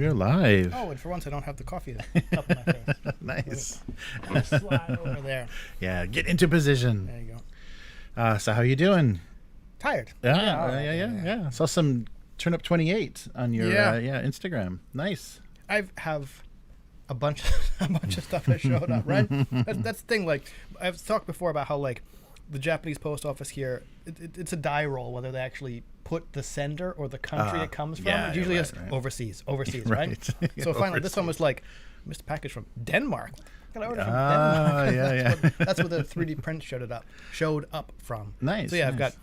we're live. Oh, and for once I don't have the coffee up in my face. Nice. I'm gonna slide over there. Yeah, get into position. There you go. So how you doing? Tired. Yeah. Saw some Turnip 28 on your Instagram. Nice. I have a bunch of stuff that showed up, right? That's the thing. Like, I've talked before about how, like, the Japanese post office here, it's a die roll whether they actually put the sender or the country it comes from. It's usually overseas, right? So finally, this one was like, missed a package from Denmark. I ordered from Denmark. That's where the 3D print showed up from. Nice. So yeah, I've got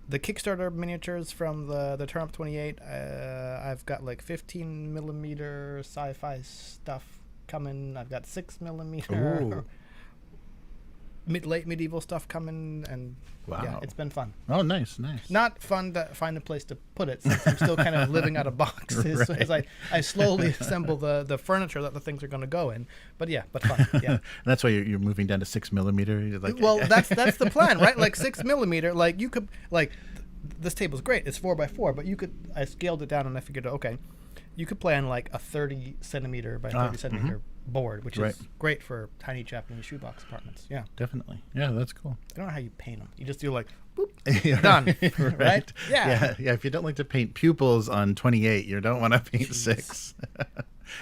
the Kickstarter miniatures from the Turnip 28. I've got like 15 millimeter sci-fi stuff coming. I've got 6 millimeter late medieval stuff coming, and yeah, it's been fun. Oh, nice. Not fun to find a place to put it, since I'm still kind of living out of boxes as I slowly assemble the furniture that the things are going to go in. But fun. Yeah. That's why you're moving down to 6 millimeter. You're like, well, that's the plan, right? Like 6 millimeter. Like you could this table's great. It's 4x4, but I scaled it down and I figured, okay, you could play on like a 30 centimeter by 30 centimeter board, which is great for tiny Japanese shoebox apartments. Yeah, definitely. Yeah, that's cool. I don't know how you paint them. You just do like, boop, done. Right? Yeah. If you don't like to paint pupils on 28, you don't want to paint 6.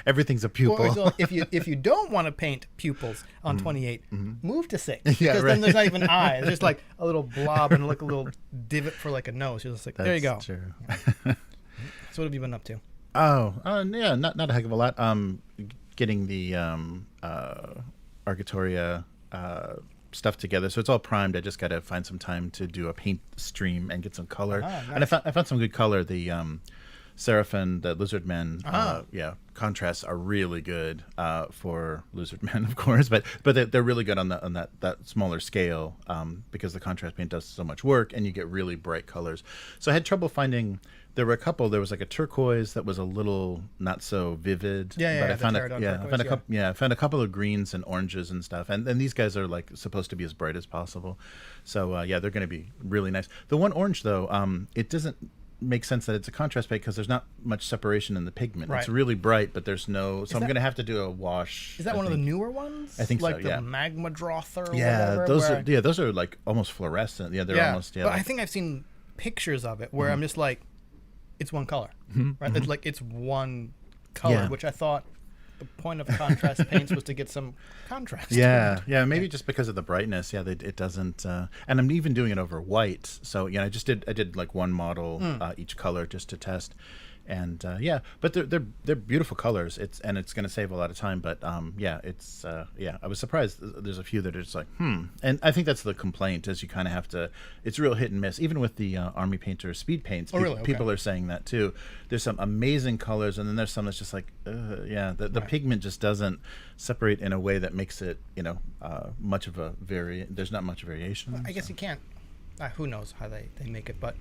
Everything's a pupil. Well, so if you don't want to paint pupils on 28, move to 6, because then there's not even eyes. There's just like a little blob and like a little divot for like a nose. You're just like, there you go. True. So what have you been up to? Yeah, not a heck of a lot. Getting the Argatoria stuff together, so it's all primed. I just got to find some time to do a paint stream and get some color. Nice. And I found some good color. The Seraphim, the lizard men, contrasts are really good for lizard men, of course, but they're really good on that smaller scale because the contrast paint does so much work and you get really bright colors. So I had trouble finding. There were a couple. There was like a turquoise that was a little not so vivid. But I found I found a couple of greens and oranges and stuff. And these guys are like supposed to be as bright as possible. So they're going to be really nice. The one orange though, it doesn't make sense that it's a contrast paint because there's not much separation in the pigment. Right. It's really bright, but there's no. So I'm going to have to do a wash. Is that one of the newer ones? I think like so. The magma drother. Those are like almost fluorescent. Yeah, they're almost. Yeah, but I think I've seen pictures of it where I'm just like, it's one color, right? It's like it's one color, which I thought the point of contrast paints was to get some contrast. Yeah, maybe just because of the brightness. Yeah, it doesn't. And I'm even doing it over white. So I did like one model each color just to test. And but they're beautiful colors. It's going to save a lot of time. But I was surprised. There's a few that are just like and I think that's the complaint is you kind of have to. It's real hit and miss. Even with the Army Painter speed paints, people are saying that too. There's some amazing colors, and then there's some that's just like the pigment just doesn't separate in a way that makes it much of a There's not much variation. Well, I guess you can't. Who knows how they make it, but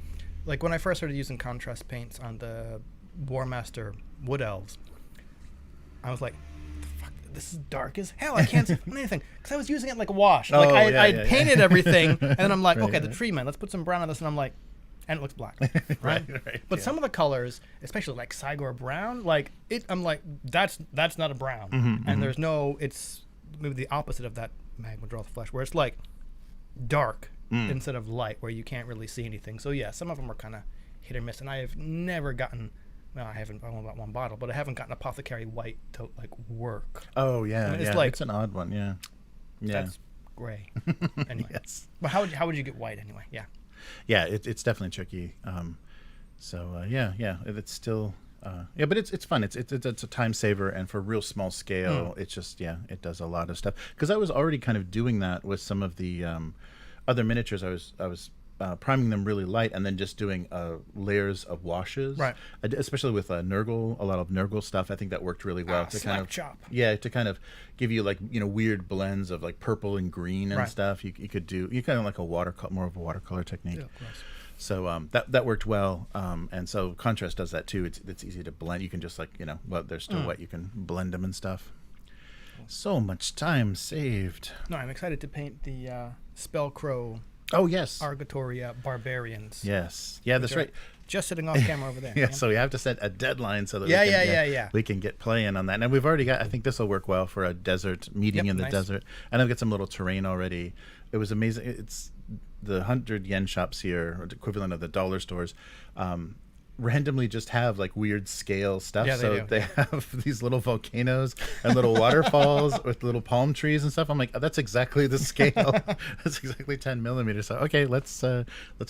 like when I first started using contrast paints on the Warmaster Wood Elves, I was like, fuck, this is dark as hell. I can't see anything. Because I was using it like a wash. I painted everything, and then I'm like, the tree man, let's put some brown on this. And I'm like, and it looks black. Right? But some of the colors, especially like Cygor brown, I'm like, that's not a brown. And there's no, it's maybe the opposite of that magma drawth flesh, where it's like dark instead of light, where you can't really see anything. So yeah, some of them are kind of hit or miss. And I have never gotten... I only got one bottle, but I haven't gotten Apothecary White to like work. Oh yeah, it's an odd one. Yeah, that's gray. Anyway, yes. But how would you get white anyway? Yeah, it's definitely tricky. It's still. But it's fun. It's a time saver, and for real small scale, it's just it does a lot of stuff. Because I was already kind of doing that with some of the other miniatures. I was priming them really light and then just doing layers of washes, right? Especially with Nurgle, a lot of Nurgle stuff. I think that worked really well to kind of to kind of give you like weird blends of like purple and green and stuff. You could do kind of like more of a watercolor technique. Yeah, so that worked well, and so contrast does that too. It's easy to blend. You can just like they're still wet. You can blend them and stuff. So much time saved. No, I'm excited to paint the Spellcrow. Oh yes, Argatoria Barbarians. Yes, yeah, that's right. just sitting off camera over there. Yeah, so we have to set a deadline so that we can get playing on that. And we've already got, I think this will work well for a desert meeting in the desert. And I've got some little terrain already. It was amazing. It's the 100 yen shops here, or the equivalent of the dollar stores, randomly just have like weird scale stuff. Yeah, they have these little volcanoes and little waterfalls with little palm trees and stuff. I'm like, oh, that's exactly the scale. That's exactly 10 millimeters. So okay, let's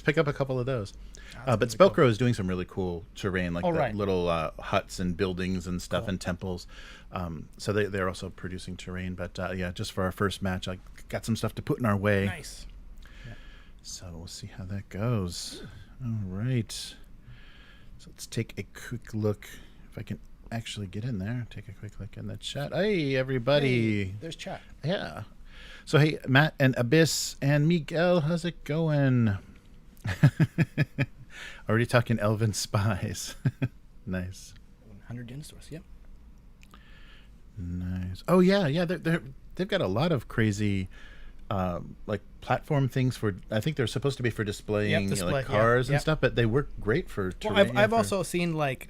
pick up a couple of those. But Spellcrow is doing some really cool terrain, like little huts and buildings and stuff and temples. So they're also producing terrain. But yeah, just for our first match, I got some stuff to put in our way. Nice. Yeah. So we'll see how that goes. All right. So let's take a quick look. If I can actually get in there, take a quick look in the chat. Hey, everybody. Hey, there's chat. Yeah. So, hey, Matt and Abyss and Miguel, how's it going? Already talking Elven Spies. Nice. 100 yen stores, yep. Nice. Oh, yeah. They've got a lot of crazy... like platform things for, I think they're supposed to be for displaying like cars and stuff, but they work great for terrain. Well, I've also seen like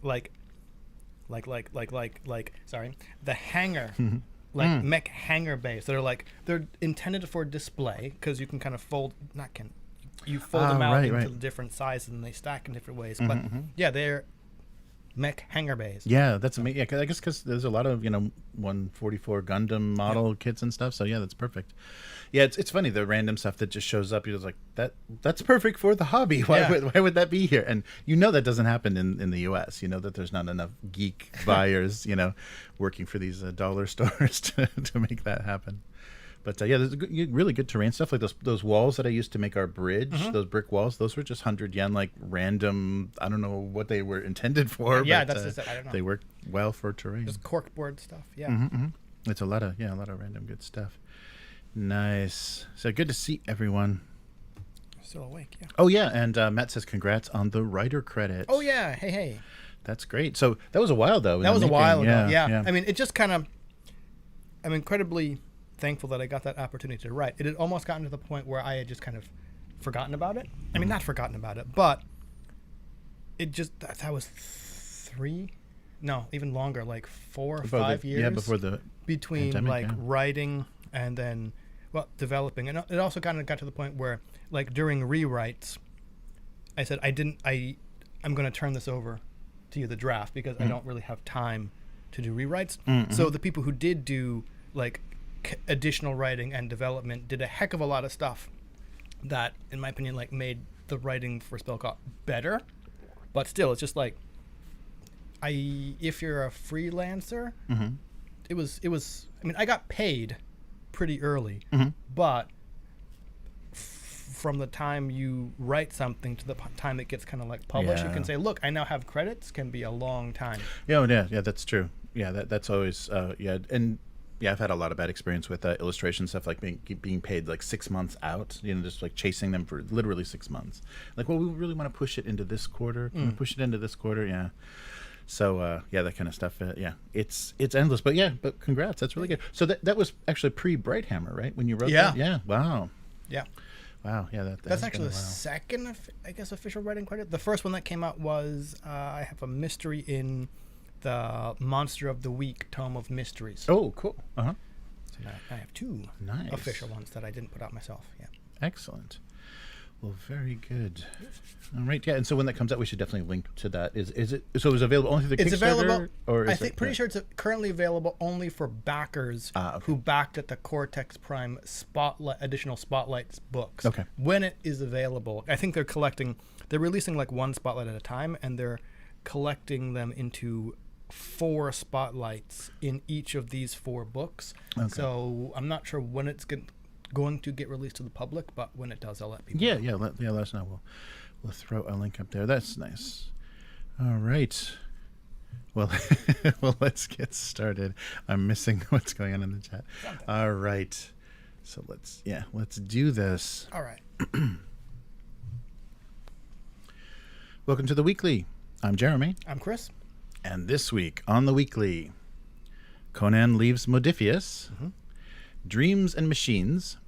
sorry, the hangar, like mech hangar bays that are they're intended for display because you can kind of fold you fold them out into different sizes and they stack in different ways. But yeah, they're mech hangar bays. Yeah, that's amazing. Yeah, I guess because there's a lot of 144 Gundam model kits and stuff. So yeah, that's perfect. Yeah, it's funny, the random stuff that just shows up. You're just like, that's perfect for the hobby. Why would that be here? And that doesn't happen in the U.S. You know that there's not enough geek buyers working for these dollar stores to make that happen. But yeah, there's really good terrain stuff, like those walls that I used to make our bridge, those brick walls. Those were just 100 yen, like random. I don't know what they were intended for. Yeah, but, that's just, I don't know. They work well for terrain. Just corkboard stuff. Yeah, It's a lot of random good stuff. Nice. So good to see everyone. Still awake, yeah. Oh yeah, and Matt says congrats on the writer credit. Oh yeah, hey. That's great. So that was a while though. That was a while ago. Yeah. I mean, it just kind of. I'm incredibly thankful that I got that opportunity to write. It had almost gotten to the point where I had just kind of forgotten about it. I mean, not forgotten about it, but it just that was even longer, like 4 or 5 years. Yeah, before the between pandemic, writing and then developing. And it also kind of got to the point where like during rewrites I said I'm going to turn this over to you, the draft, because I don't really have time to do rewrites. So the people who did do like additional writing and development did a heck of a lot of stuff that in my opinion like made the writing for Spellcraw better. But still, it's just like if you're a freelancer, it was I mean, I got paid pretty early, but from the time you write something to the time it gets kind of like published, you can say, look, I now have credits, can be a long time. Yeah, that's true. Yeah, that's always and yeah, I've had a lot of bad experience with illustration stuff, like being paid like 6 months out, just like chasing them for literally 6 months. Like, well, we really want to push it into this quarter. Can we push it into this quarter? Yeah. So yeah, that kind of stuff. Yeah, it's endless. But yeah, congrats. That's really good. So that was actually pre-Brighthammer, right? When you wrote that? Yeah. Wow. Yeah. Wow. Yeah. That's actually the second, I guess, official writing credit. The first one that came out was I have a mystery in the Monster of the Week Tome of Mysteries. Oh, cool. So I have 2 official ones that I didn't put out myself. Yeah. Excellent. Well, very good. All right, yeah. And so when that comes out, we should definitely link to that. Is it so? It's available only through the Kickstarter? It's available. Or pretty sure it's currently available only for backers who backed at the Cortex Prime additional Spotlights books. Okay. When it is available, I think they're releasing like 1 Spotlight at a time, and they're collecting them into 4 spotlights in each of these 4 books. Okay. So I'm not sure when it's going to get released to the public, but when it does, I'll let people know. Let us know. We'll throw a link up there. That's nice. All right. Well, let's get started. I'm missing what's going on in the chat. All right. So let's do this. All right. Welcome to the Weekly. I'm Jeremy. I'm Chris. And this week on the Weekly, Conan leaves Modiphius, Dreams and Machines,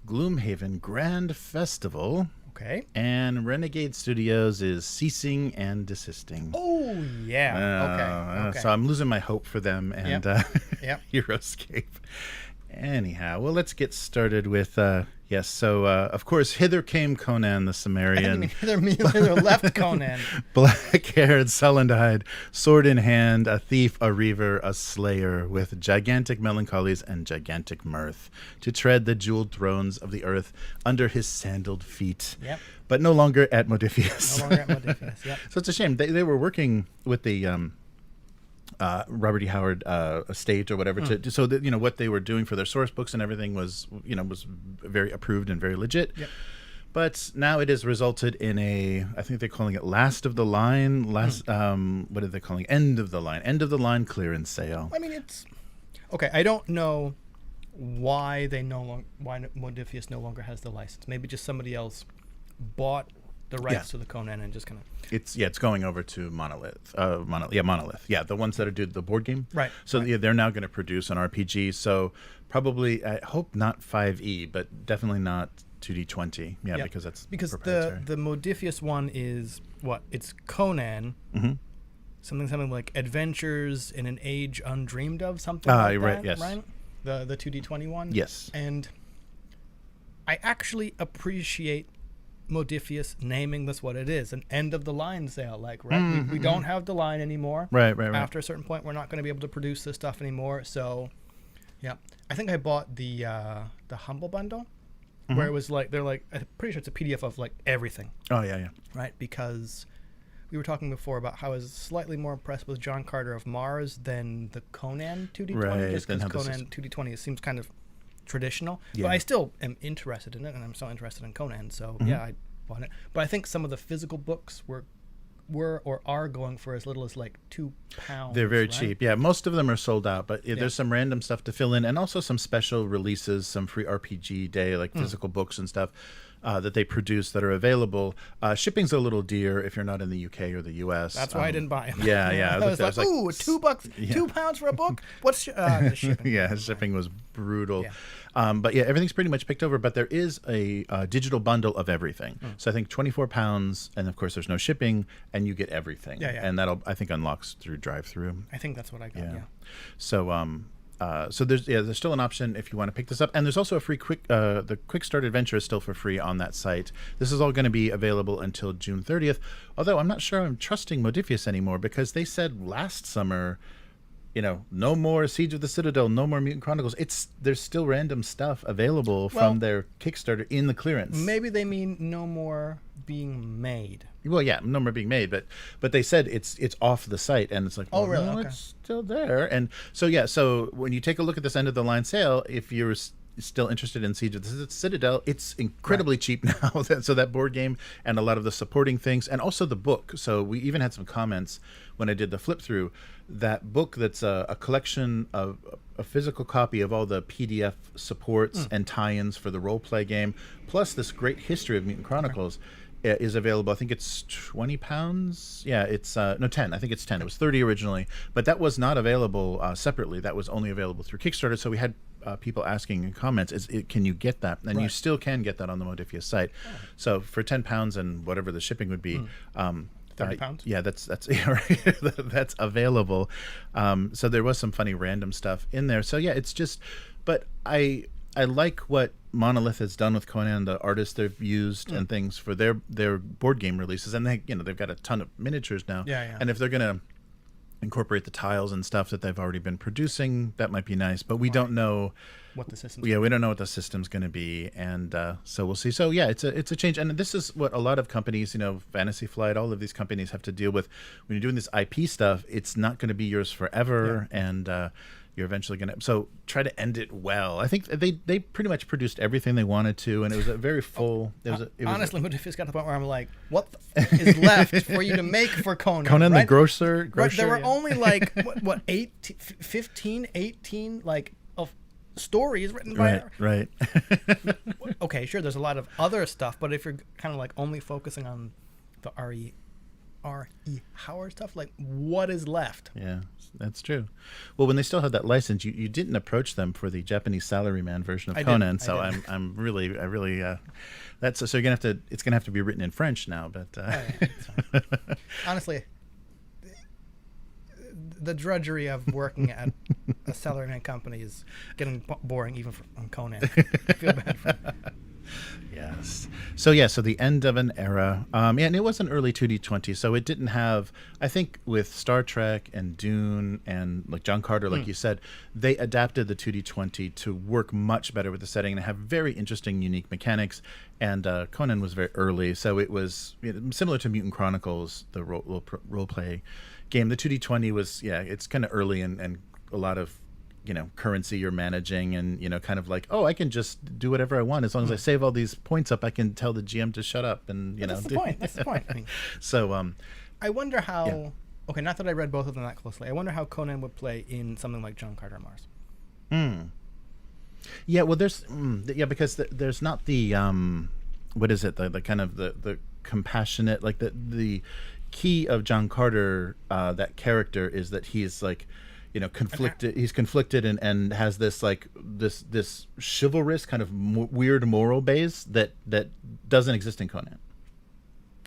Gloomhaven Grand Festival, Okay. And Renegade Studios is ceasing and desisting. Oh, yeah. Okay. So I'm losing my hope for them and Yep. Heroescape. Anyhow, well, let's get started with, yes, so, of course, hither came Conan the Cimmerian. Hither left Conan. Black-haired, sullen-eyed, sword in hand, a thief, a reaver, a slayer, with gigantic melancholies and gigantic mirth, to tread the jeweled thrones of the earth under his sandaled feet. Yep. But no longer at Modiphius. No longer at Modiphius, yep. So it's a shame. They were working with the Robert E. Howard estate or whatever, so that what they were doing for their source books and everything was very approved and very legit. Yep. But now it has resulted in I think they're calling it last of the line, what are they calling it? End of the line clearance sale. I mean, it's okay. I don't know why why Modiphius no longer has the license. Maybe just somebody else bought the rights to the Conan and just kind of. It's going over to Monolith. Monolith. Yeah, the ones that do the board game. Right. So yeah, they're now going to produce an RPG. So probably, I hope not 5e, but definitely not 2D20. Yeah, because that's proprietary. the Modiphius one is what? It's Conan. Mm-hmm. Something like Adventures in an Age Undreamed of, something like right, that, yes. right? The 2D20 one. Yes. And I actually appreciate Modiphius naming this what it is, an end of the line sale. Like, right, Mm-hmm. we don't have the line anymore. Right. After a certain point, we're not going to be able to produce this stuff anymore. So, yeah, I think I bought the Humble Bundle, where it was like I'm pretty sure it's a PDF of like everything. Oh yeah. Right, because we were talking before about how I was slightly more impressed with John Carter of Mars than the Conan 2D20, Right, just because then how Conan 2D20 seems kind of traditional. Yeah. But I still am interested in it, and I'm still interested in Conan. So yeah, I bought it. But I think some of the physical books were or are going for as little as like £2. They're very right? cheap. Yeah, most of them are sold out, but there's some random stuff to fill in, and also some special releases, some free RPG day, like physical books and stuff that they produce that are available. Shipping's a little dear if you're not in the UK or the US. That's why I didn't buy them. Yeah. I was like, ooh, $2, £2 for a book? What's the shipping? Yeah, shipping was brutal. Yeah. But yeah, everything's pretty much picked over, but there is a digital bundle of everything. So I think £24, and of course there's no shipping, and you get everything. Yeah. And that'll, I think, unlocks through drive-through. I think that's what I got, yeah. So so there's still an option if you want to pick this up, and there's also a free the quick start adventure is still for free on that site. This is all going to be available until June 30th, although I'm not sure I'm trusting Modiphius anymore, because they said last summer, no more Siege of the Citadel, no more Mutant Chronicles. There's still random stuff available from their Kickstarter in the clearance. Maybe they mean no more being made. Well, yeah, no more being made, but they said it's off the site, and it's like, oh, really? No, okay. It's still there. And so when you take a look at this end of the line sale, if you're still interested in Siege of the Citadel, it's incredibly cheap now. So that board game and a lot of the supporting things, and also the book. So we even had some comments when I did the flip through. That book that's a collection of a physical copy of all the PDF supports and tie-ins for the role-play game, plus this great history of Mutant Chronicles. Is available. I think it's £20. Yeah, it's 10. I think it's 10. It was 30 originally, but that was not available separately. That was only available through Kickstarter. So we had people asking in comments, can you get that? And you still can get that on the Modiphius site. So for £10 and whatever the shipping would be, £30? Yeah, that's yeah, right. That's available. So there was some funny random stuff in there. So yeah, it's just, but I like what Monolith has done with Conan, the artists they've used and things for their board game releases, and they've got a ton of miniatures now. Yeah. And if they're gonna incorporate the tiles and stuff that they've already been producing, that might be nice. But we don't know what the system. Yeah, we don't know what the system's going to be, and so we'll see. So yeah, it's a change, and this is what a lot of companies, Fantasy Flight, all of these companies have to deal with when you're doing this IP stuff. It's not going to be yours forever, and you're eventually going to. So try to end it well. I think they pretty much produced everything they wanted to, and it was a very full. Honestly, Modiphius got to the point where I'm like, what is left for you to make for Conan? Conan right? the grocer. Right, there were only like what 18 like of stories written by right. Okay, sure, there's a lot of other stuff, but if you're kind of like only focusing on the R.E. Howard stuff. Like, what is left? Yeah, that's true. Well, when they still had that license, you didn't approach them for the Japanese salaryman version of Conan. So I'm really that's so you're gonna have to. It's gonna have to be written in French now. But honestly, the drudgery of working at a salaryman company is getting boring, even on Conan. I feel bad for him. Yes. So the end of an era. And it was an early 2D20, so it didn't have. I think with Star Trek and Dune and like John Carter, like you said, they adapted the 2D20 to work much better with the setting and have very interesting, unique mechanics. And Conan was very early, so it was similar to Mutant Chronicles, the role play game. The 2D20 was it's kind of early and a lot of currency you're managing, and kind of like, oh, I can just do whatever I want as long as I save all these points up. I can tell the GM to shut up, and that's the point. That's the point. I mean, so I wonder how. Yeah. Okay, not that I read both of them that closely. I wonder how Conan would play in something like John Carter Mars. Yeah, well, there's because there's not the what is it, the kind of the compassionate, like the key of John Carter, that character is that he's like conflicted. He's conflicted and has this like this chivalrous kind of weird moral base that doesn't exist in Conan.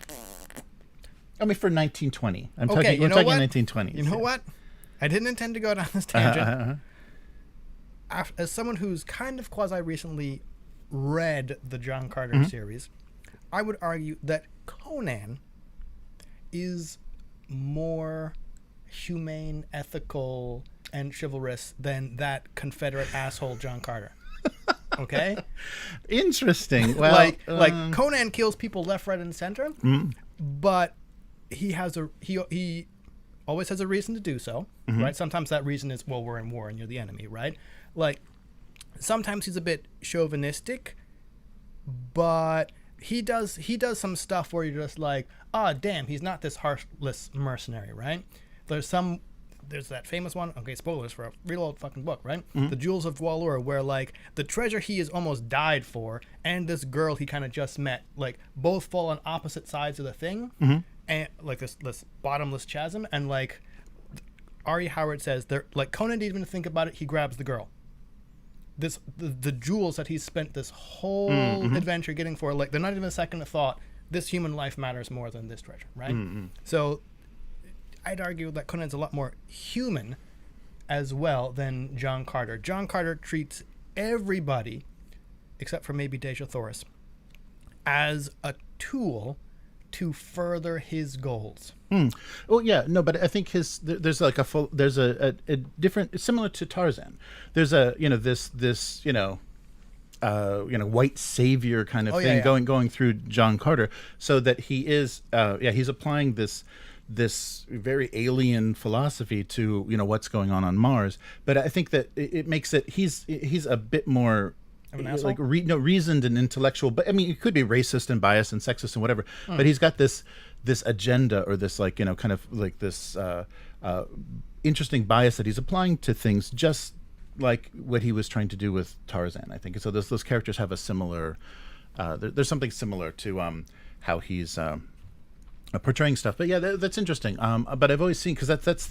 I mean, for 1920, we're talking 1920s. You know what? I didn't intend to go down this tangent. As someone who's kind of quasi-recently read the John Carter series, I would argue that Conan is more humane, ethical, and chivalrous than that Confederate asshole John Carter. Okay? Interesting. Well, like Conan kills people left, right, and center, but he always has a reason to do so, right? Sometimes that reason is, well, we're in war and you're the enemy, right? Like, sometimes he's a bit chauvinistic, but he does some stuff where you're just like, damn, he's not this heartless mercenary, right? There's that famous one, okay, spoilers for a real old fucking book, right? The Jewels of Dwalur, where like the treasure he has almost died for and this girl he kind of just met, like both fall on opposite sides of the thing, and like this bottomless chasm, and like R.E. Howard says, they're like, Conan didn't even think about it, he grabs the girl. The jewels that he's spent this whole adventure getting for, like, they're not even a second of thought, this human life matters more than this treasure, right? So I'd argue that Conan's a lot more human as well than John Carter. John Carter treats everybody, except for maybe Deja Thoris, as a tool to further his goals. Well, yeah, no, but I think there's like a different, similar to Tarzan. There's a this white savior kind of thing going through John Carter, so that he is he's applying this very alien philosophy to what's going on Mars. But I think that it makes it he's a bit more like reasoned and intellectual, but I mean, it could be racist and biased and sexist and whatever, but he's got this agenda, or this like kind of like this interesting bias that he's applying to things, just like what he was trying to do with Tarzan, I think. So those characters have a similar there's something similar to how he's portraying stuff. But yeah, that's interesting. But I've always seen, because that's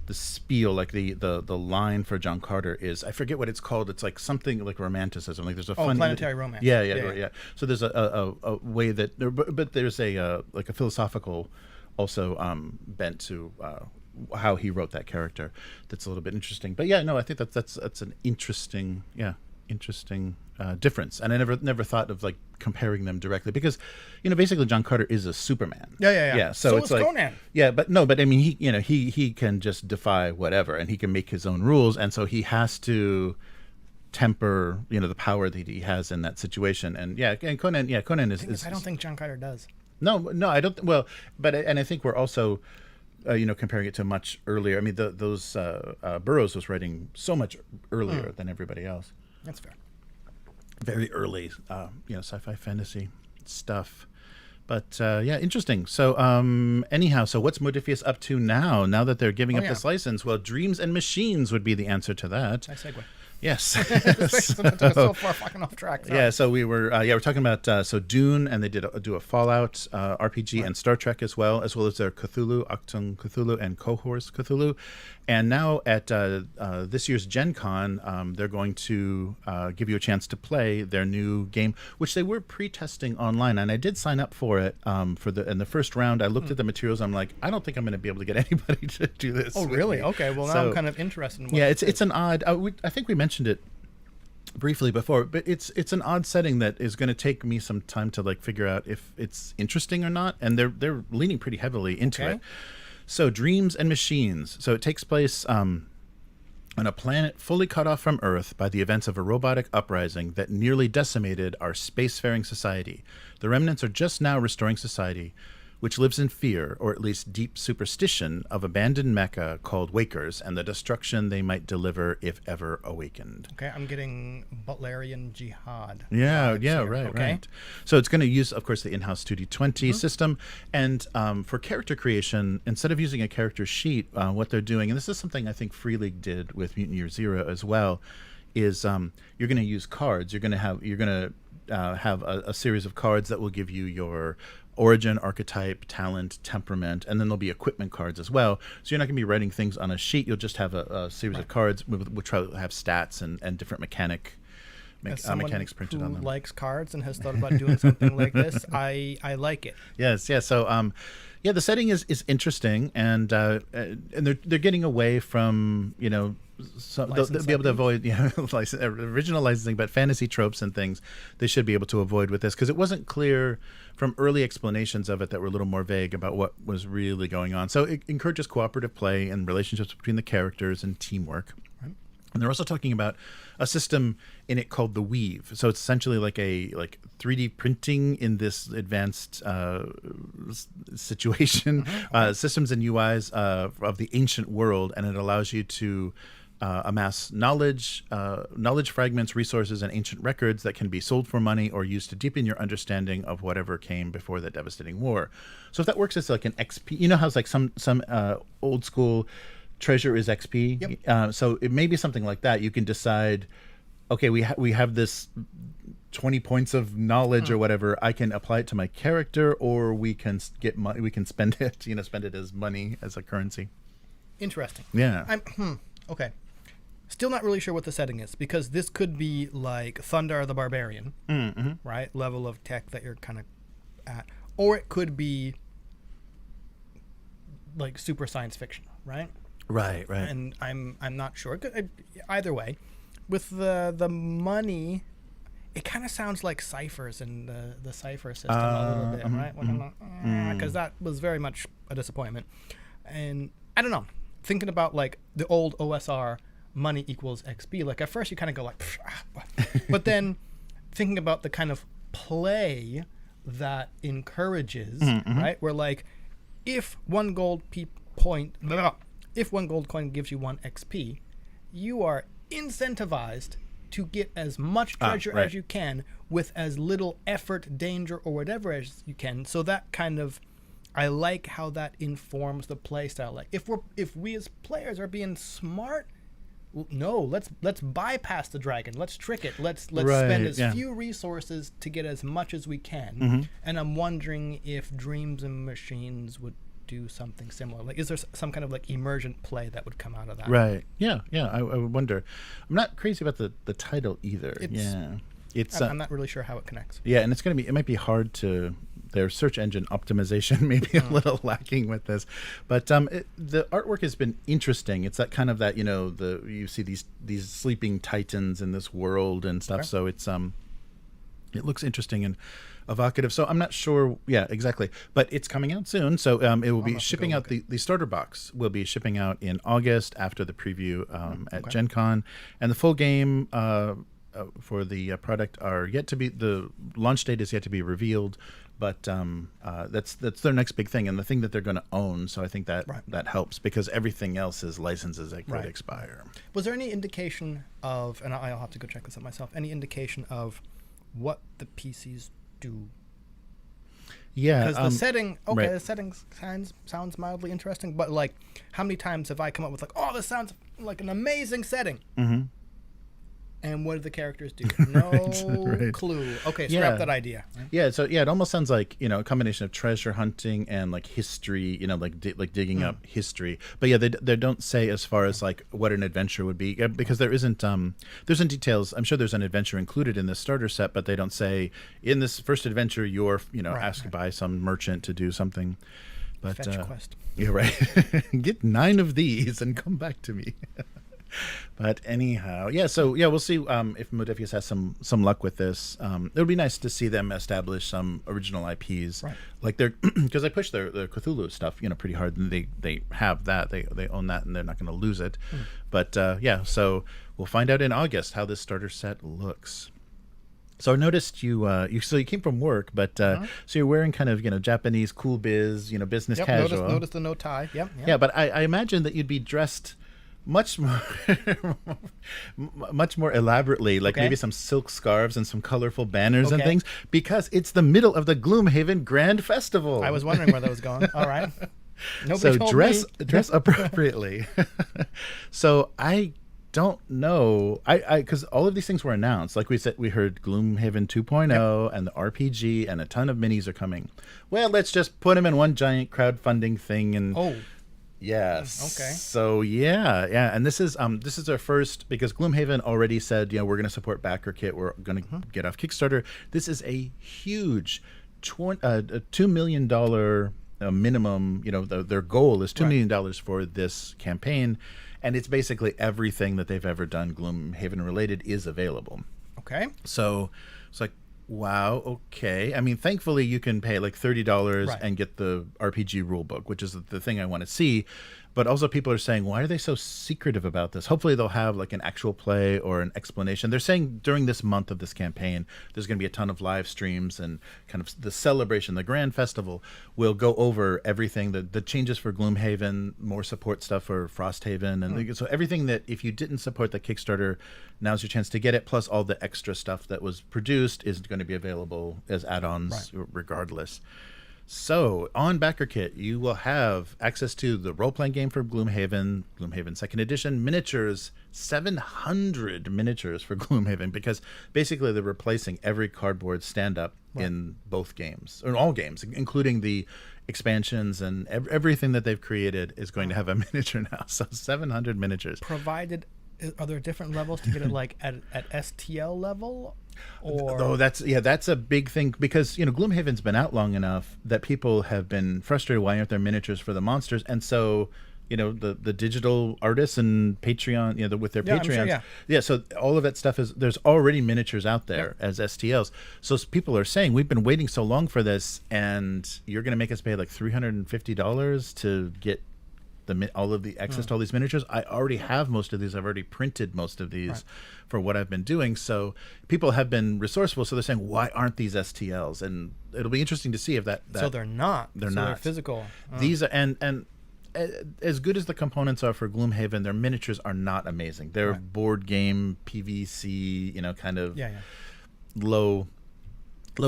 the spiel, like the line for John Carter is, I forget what it's called. It's like something like romanticism. Like there's a fun planetary romance. Yeah. So there's a way that, but there's a like a philosophical also bent to how he wrote that character. That's a little bit interesting. But yeah, no, I think that's an interesting difference. And I never thought of like comparing them directly, because basically John Carter is a Superman. Yeah. So it's like Conan. Yeah, but I mean, he can just defy whatever, and he can make his own rules, and so he has to temper the power that he has in that situation. And Conan is I don't think John Carter does. No, I don't. Well, but I think we're also comparing it to much earlier. I mean, those Burroughs was writing so much earlier than everybody else. That's fair. Very early, sci-fi fantasy stuff. But interesting. So anyhow, so what's Modiphius up to now that they're giving up this license? Well, Dreams and Machines would be the answer to that. Nice segue. Yes. That took us so far fucking off track. Sorry. Yeah, so we're talking about so Dune, and they do a Fallout RPG, Right. and Star Trek as well as their Cthulhu, Achtung Cthulhu, and Cohorts Cthulhu. And now at this year's Gen Con, they're going to give you a chance to play their new game, which they were pre-testing online, and I did sign up for it in the first round. I looked at the materials. I'm like, I don't think I'm going to be able to get anybody to do this. Oh, with really? me. Okay. Well, now I'm kind of interested in what it's an odd. I think we mentioned it briefly before, but it's an odd setting that is going to take me some time to like figure out if it's interesting or not, and they're leaning pretty heavily into it. So Dreams and Machines. So it takes place on a planet fully cut off from Earth by the events of a robotic uprising that nearly decimated our spacefaring society. The remnants are just now restoring society, which lives in fear, or at least deep superstition, of abandoned Mecca called Wakers and the destruction they might deliver if ever awakened. Okay, I'm getting Butlerian Jihad. Right. So it's going to use, of course, the in-house 2D20 system. And for character creation, instead of using a character sheet, what they're doing, and this is something I think Free League did with Mutant Year Zero as well, is you're going to use cards. You're going to have a series of cards that will give you your origin, archetype, talent, temperament, and then there'll be equipment cards as well. So you're not going to be writing things on a sheet. You'll just have a series of cards which will have stats and different mechanics printed on them. Who likes cards and has thought about doing something like this, I like it. Yes. So the setting is interesting, and they're getting away from they'll be able to avoid original licensing, but fantasy tropes and things they should be able to avoid with this, because it wasn't clear from early explanations of it that were a little more vague about what was really going on. So it encourages cooperative play and relationships between the characters and teamwork. Right. And they're also talking about a system in it called the Weave. So it's essentially like 3D printing in this advanced situation, systems and UIs of the ancient world, and it allows you to amass knowledge fragments, resources, and ancient records that can be sold for money or used to deepen your understanding of whatever came before the devastating war. So if that works as like an XP, you know how it's like some old school treasure is XP. Yep. So it may be something like that. You can decide, okay, we have this 20 points of knowledge or whatever. I can apply it to my character, or we can get money. We can spend it. Spend it as money, as a currency. Interesting. Yeah. Okay. Still not really sure what the setting is, because this could be like Thundar the Barbarian, right? Level of tech that you're kind of at, or it could be like super science fiction, right? Right. And I'm not sure. Either way, with the money, it kind of sounds like ciphers and the cipher system a little bit, right? Because that was very much a disappointment. And I don't know. Thinking about like the old OSR, money equals XP. Like at first you kind of go like, but then thinking about the kind of play that encourages, right? Where like, if one gold coin gives you 1 XP, you are incentivized to get as much treasure as you can with as little effort, danger, or whatever as you can. So that kind of, I like how that informs the play style. Like if we as players are being smart, no, let's bypass the dragon. Let's trick it. Let's spend as few resources to get as much as we can. And I'm wondering if Dreams and Machines would do something similar. Like, is there some kind of like emergent play that would come out of that? Right. Yeah. I would wonder. I'm not crazy about the title either. I'm not really sure how it connects. Yeah, and it might be hard to. Their search engine optimization may be a little lacking with this, but the artwork has been interesting. It's that kind of that you see these sleeping titans in this world and stuff. Okay. So it's it looks interesting and evocative. So I'm not sure, exactly, but it's coming out soon. So it will be shipping out. The starter box will be shipping out in August after the preview at Gen Con, and the full game for the product the launch date is yet to be revealed. But that's their next big thing, and the thing that they're going to own. So I think that that helps, because everything else is licenses that could expire. Was there any indication of, and I'll have to go check this out myself, any indication of what the PCs do? Yeah. Because the setting, the setting sounds mildly interesting, but like, how many times have I come up with like, oh, this sounds like an amazing setting? And what do the characters do? No Right. clue. Okay, Yeah. scrap that idea. Yeah, so yeah, it almost sounds like, a combination of treasure hunting and like history, like digging up history. But yeah, they don't say as far as like what an adventure would be, because there isn't details. I'm sure there's an adventure included in the starter set, but they don't say in this first adventure you're asked by some merchant to do something. But Fetch quest. Yeah, right. Get 9 of these and come back to me. But anyhow, yeah. So yeah, we'll see if Modiphius has some luck with this. It would be nice to see them establish some original IPs, Right. like they're because they push their Cthulhu stuff, pretty hard, and they have that, they own that, and they're not going to lose it. But yeah, so we'll find out in August how this starter set looks. So I noticed you came from work, but so you're wearing kind of Japanese cool biz, business casual. Notice the no tie. Yep. Yeah, but I imagine that you'd be dressed much more much more elaborately, like maybe some silk scarves and some colorful banners and things, because it's the middle of the Gloomhaven Grand Festival. I was wondering where that was going. All right. Nobody told me. Dress appropriately. So I don't know, I because all of these things were announced. Like we said, we heard Gloomhaven 2.0 and the RPG, and a ton of minis are coming. Well, let's just put them in one giant crowdfunding thing and yes. Okay. So yeah, and this is our first, because Gloomhaven already said, we're going to support Backerkit. We're going to get off Kickstarter. This is a huge $2 million minimum. Their goal is $2 million for this campaign, and it's basically everything that they've ever done Gloomhaven-related is available. Okay. So it's like, wow, okay. I mean, thankfully you can pay like $30 and get the RPG rulebook, which is the thing I want to see. But also people are saying, why are they so secretive about this? Hopefully they'll have like an actual play or an explanation. They're saying during this month of this campaign, there's going to be a ton of live streams, and kind of the celebration, the Grand Festival will go over everything, the changes for Gloomhaven, more support stuff for Frosthaven. And so everything that if you didn't support the Kickstarter, now's your chance to get it. Plus all the extra stuff that was produced is going to be available as add-ons regardless. So on Backerkit, you will have access to the role-playing game for Gloomhaven, Gloomhaven 2nd Edition, miniatures, 700 miniatures for Gloomhaven, because basically they're replacing every cardboard stand-up in both games, or in all games, including the expansions, and everything that they've created is going to have a miniature now. So 700 miniatures. Provided, are there different levels to get it like at STL level? Oh, that's a big thing, because Gloomhaven's been out long enough that people have been frustrated. Why aren't there miniatures for the monsters? And so the digital artists and Patreon, with their Patreons, so all of that stuff there's already miniatures out there as STLs. So people are saying, we've been waiting so long for this, and you're going to make us pay like $350 to get all of the access to all these miniatures. I already have most of these. I've already printed most of these for what I've been doing. So people have been resourceful. So they're saying, why aren't these STLs? And it'll be interesting to see if that so they're not. They're so not. They're physical. These are, and as good as the components are for Gloomhaven, their miniatures are not amazing. They're board game PVC, kind of low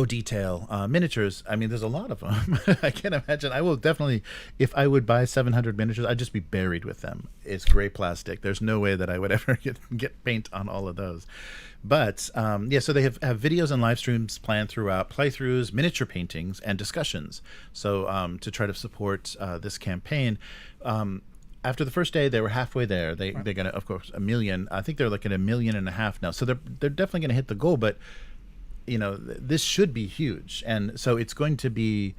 detail miniatures. I mean, there's a lot of them. I can't imagine. I will definitely, if I would buy 700 miniatures, I'd just be buried with them. It's gray plastic. There's no way that I would ever get paint on all of those. But so they have videos and live streams planned throughout, playthroughs, miniature paintings, and discussions. So to try to support this campaign. After the first day, they were halfway there. They got, of course, 1 million. I think they're like at 1.5 million now. So they're definitely going to hit the goal. But this should be huge, and so it's going to be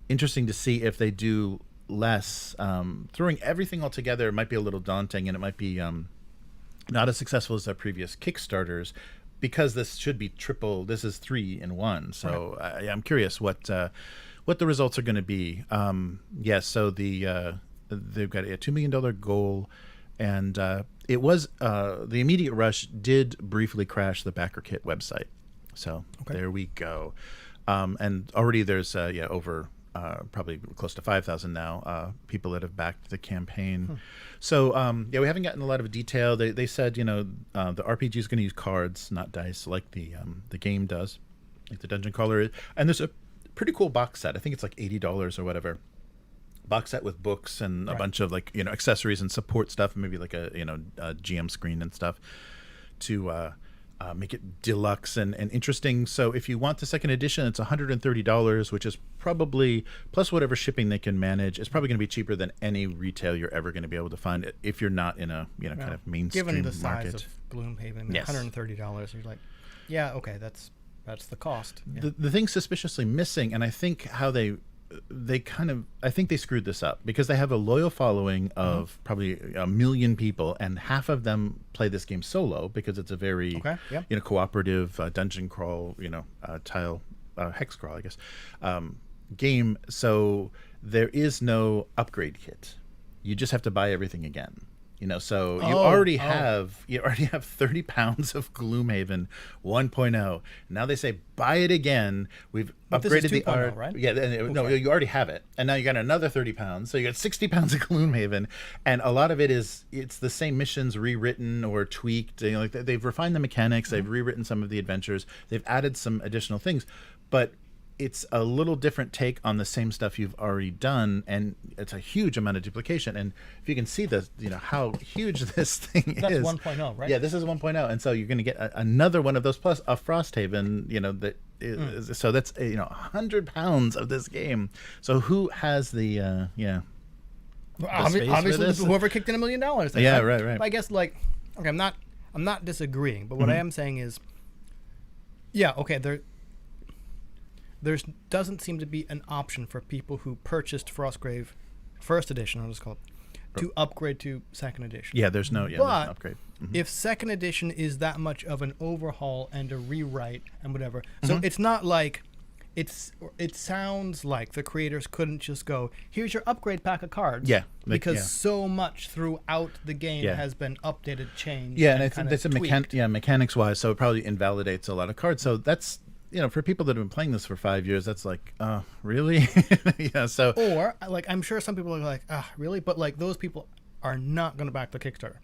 interesting to see if they do less. Throwing everything all together might be a little daunting, and it might be not as successful as their previous Kickstarters, because this should be triple. This is 3 in 1. So I'm curious what the results are going to be. So they've got a $2 million goal, and it was the immediate rush did briefly crash the Backerkit website. So there we go. And already there's over probably close to 5,000 now people that have backed the campaign. So we haven't gotten a lot of detail. They said the RPG is going to use cards, not dice, like the game does, like the Dungeon Crawler. And there's a pretty cool box set. I think it's like $80 or whatever. Box set with books and a bunch of accessories and support stuff, and maybe like a GM screen and stuff to make it deluxe and interesting. So if you want the second edition, it's $130, which is probably, plus whatever shipping they can manage, it's probably going to be cheaper than any retail you're ever going to be able to find if you're not in a kind of mainstream given the market. size of Gloomhaven, Yes. $130, you're like, yeah, okay, that's the cost. Yeah. The thing suspiciously missing, and I think how they I think they screwed this up because they have a loyal following of probably 1 million people, and half of them play this game solo because it's a very cooperative dungeon crawl, tile hex crawl, I guess, game. So there is no upgrade kit. You just have to buy everything again. So you already have 30 pounds of Gloomhaven 1.0. Now they say buy it again. We've upgraded the art, right? Yeah, no, you already have it, and now you got another 30 pounds. So you got 60 pounds of Gloomhaven, and a lot of it's the same missions rewritten or tweaked. Like they've refined the mechanics, they've rewritten some of the adventures, they've added some additional things, but it's a little different take on the same stuff you've already done, and it's a huge amount of duplication. And if you can see how huge this thing That's is. 1.0, right? Yeah, this is 1.0, and so you're going to get another one of those plus a Frosthaven. That is, so that's 100 pounds of this game. So who has the Obviously, whoever kicked in $1 million. Then, yeah, right. But I guess okay, I'm not disagreeing, but what I am saying is, yeah, okay, there doesn't seem to be an option for people who purchased Frostgrave first edition, I'll just call it, to upgrade to second edition. Yeah, there's no upgrade. If second edition is that much of an overhaul and a rewrite and whatever, so it's not like it sounds like the creators couldn't just go, here's your upgrade pack of cards. Yeah. Because so much throughout the game has been updated, changed. Yeah, and I think that's mechanics wise, so it probably invalidates a lot of cards. So that's for people that have been playing this for 5 years, that's like, really? Yeah. So, or I'm sure some people are like, really? But those people are not going to back the Kickstarter.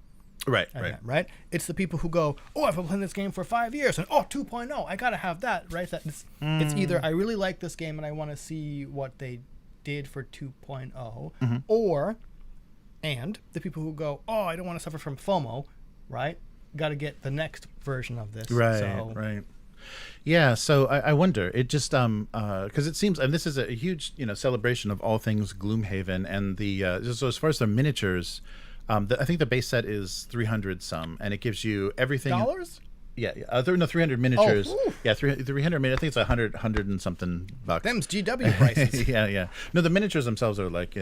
Right. Right. It's the people who go, I've been playing this game for 5 years, and 2.0, I gotta have that. Right. It's either I really like this game and I want to see what they did for 2.0, or the people who go, I don't want to suffer from FOMO. Right. Got to get the next version of this. Right. Yeah, so I wonder. It just because it seems, and this is a huge celebration of all things Gloomhaven, and so as far as the miniatures, I think the base set is 300 some, and it gives you everything. $? Yeah, 300 miniatures. Oh, yeah, 300 minutes. I think it's 100 and something bucks. Them's GW prices. Yeah. No, the miniatures themselves are like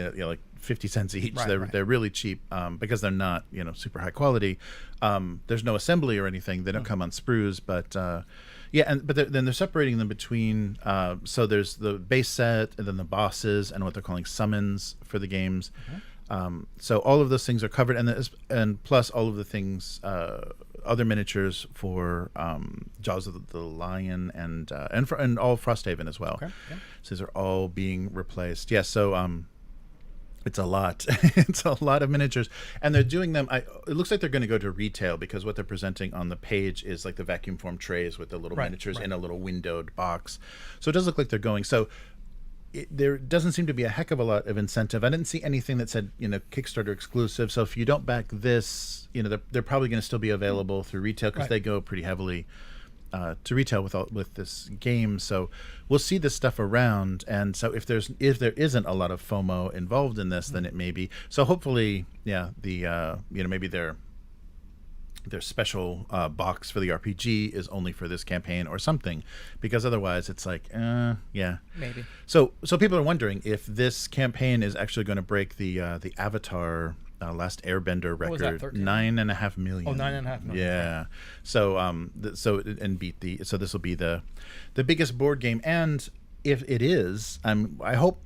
50 cents each. Right, they're really cheap because they're not super high quality. There's no assembly or anything. They don't come on sprues, but. Then they're separating them between. So there's the base set, and then the bosses, and what they're calling summons for the games. So all of those things are covered, and plus all of the things, other miniatures for Jaws of the Lion and all Frosthaven as well. Okay. Yeah. So these are all being replaced. Yeah. So it's a lot. It's a lot of miniatures, and they're doing them. It looks like they're going to go to retail because what they're presenting on the page is like the vacuum form trays with the little miniatures in a little windowed box. So it does look like they're going. So there doesn't seem to be a heck of a lot of incentive. I didn't see anything that said Kickstarter exclusive. So if you don't back this, they're probably going to still be available through retail because they go pretty heavily to retail with this game. So we'll see this stuff around, and so if there isn't a lot of FOMO involved in this, then it may be. So hopefully, maybe their special box for the RPG is only for this campaign or something, because otherwise it's like, maybe. So people are wondering if this campaign is actually going to break the Avatar Last Airbender record. What was that, 13? 9.5 million. 9.5 million. Yeah. So and beat so this will be the biggest board game, and if it is, I hope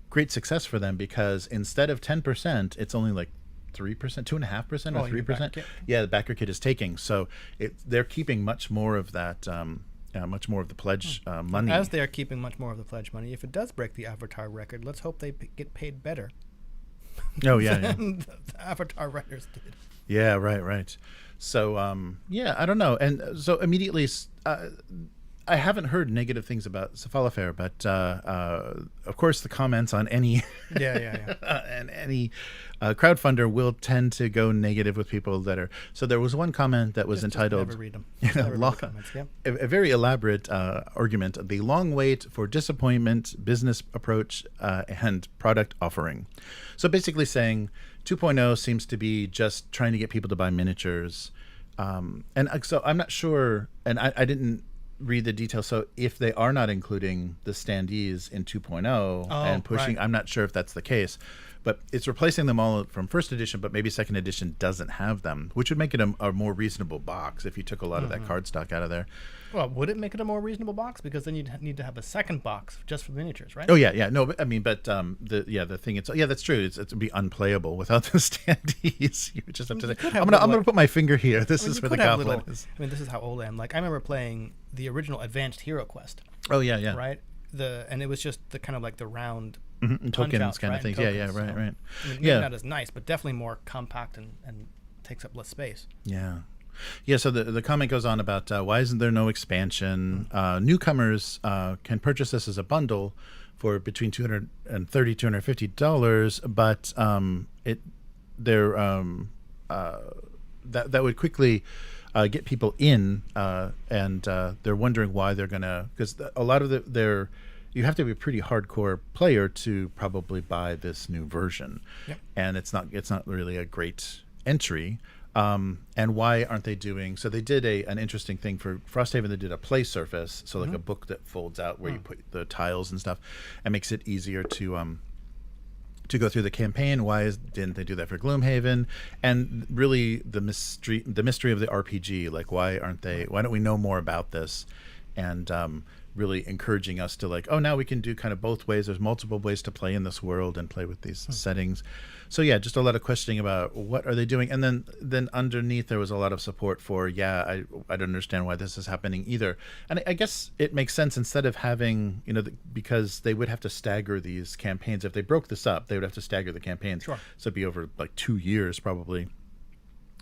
great success for them, because instead of 10%, it's only like 3%, 2.5% or 3%. Yeah, the Backerkit is taking. So they're keeping much more of that. Much more of the pledge money. As they are keeping much more of the pledge money, if it does break the Avatar record, let's hope they get paid better. Oh yeah, than the Avatar writers did. Yeah, right. So I don't know, and so immediately, I haven't heard negative things about Cephlofair, but of course the comments on any and any crowdfunder will tend to go negative with people that are. So there was one comment that was entitled, never read them. A very elaborate argument: the long wait for disappointment, business approach, and product offering. So basically saying 2.0 seems to be just trying to get people to buy miniatures. And so I'm not sure, and I didn't read the details. So if they are not including the standees in 2.0 and pushing, I'm not sure if that's the case. But it's replacing them all from first edition, but maybe second edition doesn't have them, which would make it a more reasonable box if you took a lot of that card stock out of there. Well, would it make it a more reasonable box? Because then you'd need to have a second box just for the miniatures, right? Oh yeah. No, but, I mean, but the thing it's that's true. It'd be unplayable without the standees. You would just have to say, I'm gonna put my finger here. This is where the goblin is. I mean, this is how old I am. Like, I remember playing the original Advanced Hero Quest. Oh yeah. Right. And it was just the kind of like the round tokens kind of things. Right. I mean, maybe not as nice, but definitely more compact and takes up less space. Yeah, so the comment goes on about why isn't there no expansion? Newcomers can purchase this as a bundle for between $230 $250, but that would quickly get people in, and they're wondering why they're gonna, because a lot of you have to be a pretty hardcore player to probably buy this new version, and it's not really a great entry. And why aren't they doing? So they did an interesting thing for Frosthaven. They did a play surface, so like a book that folds out where you put the tiles and stuff, and makes it easier to go through the campaign. Why didn't they do that for Gloomhaven? And really the mystery of the RPG. Like, why don't we know more about this? And really encouraging us to like, oh, now we can do kind of both ways. There's multiple ways to play in this world and play with these settings. So yeah, just a lot of questioning about what are they doing. And then underneath there was a lot of support for, I don't understand why this is happening either. And I guess it makes sense, instead of having, because they would have to stagger these campaigns. If they broke this up, they would have to stagger the campaigns. Sure. So it'd be over like 2 years probably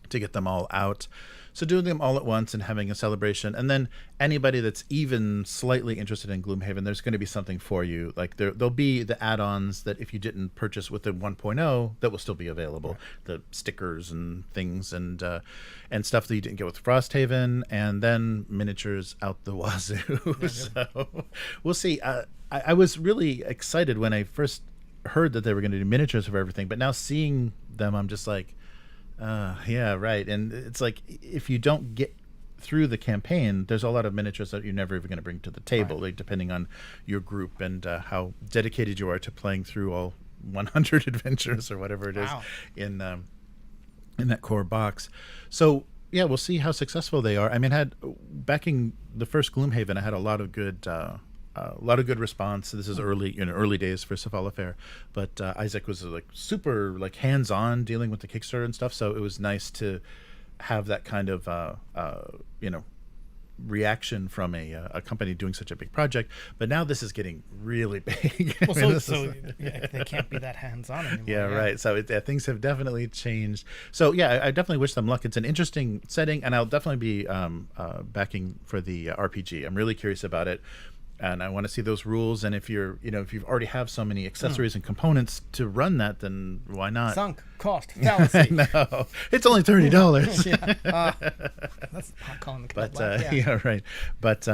to get them all out. So doing them all at once and having a celebration, and then anybody that's even slightly interested in Gloomhaven, there's going to be something for you. Like there'll be the add-ons that if you didn't purchase with the 1.0, that will still be available. Right. The stickers and things and stuff that you didn't get with Frosthaven, and then miniatures out the wazoo. So we'll see. I was really excited when I first heard that they were going to do miniatures for everything, but now seeing them, I'm just like, yeah, right. And it's like, if you don't get through the campaign, there's a lot of miniatures that you're never even going to bring to the table, like, depending on your group and how dedicated you are to playing through all 100 adventures or whatever it is in that core box. So yeah, we'll see how successful they are. I mean, backing the first Gloomhaven, I had a lot of good response. This is early days for Cephlofair, but Isaac was like super like hands-on dealing with the Kickstarter and stuff. So it was nice to have that kind of reaction from a company doing such a big project. But now this is getting really big. Well, they can't be that hands-on anymore. Yeah, right. So things have definitely changed. So yeah, I definitely wish them luck. It's an interesting setting, and I'll definitely be backing for the RPG. I'm really curious about it. And I want to see those rules. And if you've already have so many accessories and components to run that, then why not? Sunk cost fallacy. No, it's only $30. That's calling the but right. But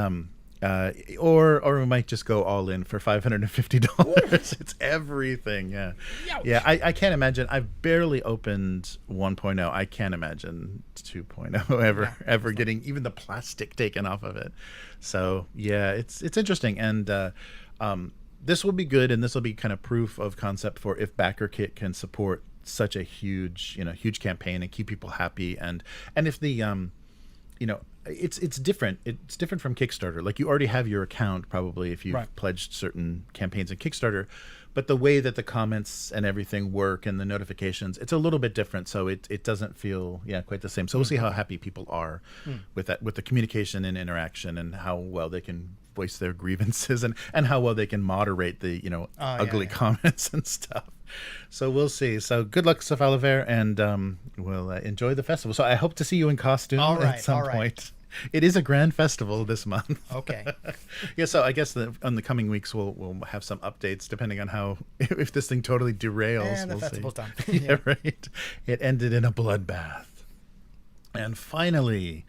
or we might just go all in for $550. It's everything. Yeah. Youch. Yeah. I can't imagine. I've barely opened 1.0. I can't imagine 2.0 ever getting even the plastic taken off of it. So yeah, it's interesting, and this will be good, and this will be kind of proof of concept for if Backerkit can support such a huge campaign and keep people happy, and if the it's different. It's different from Kickstarter. Like, you already have your account probably if you've pledged certain campaigns in Kickstarter, but the way that the comments and everything work and the notifications, it's a little bit different. So it doesn't feel quite the same. So we'll see how happy people are with that, with the communication and interaction, and how well they can voice their grievances, and how well they can moderate the ugly comments and stuff. So we'll see. So good luck, Cephlofair, and we'll enjoy the festival. So I hope to see you in costume at some point. It is a grand festival this month. Okay. Yeah, so I guess on the coming weeks we'll have some updates depending on how if this thing totally derails. And the festival's done. Yeah, right. It ended in a bloodbath. And finally,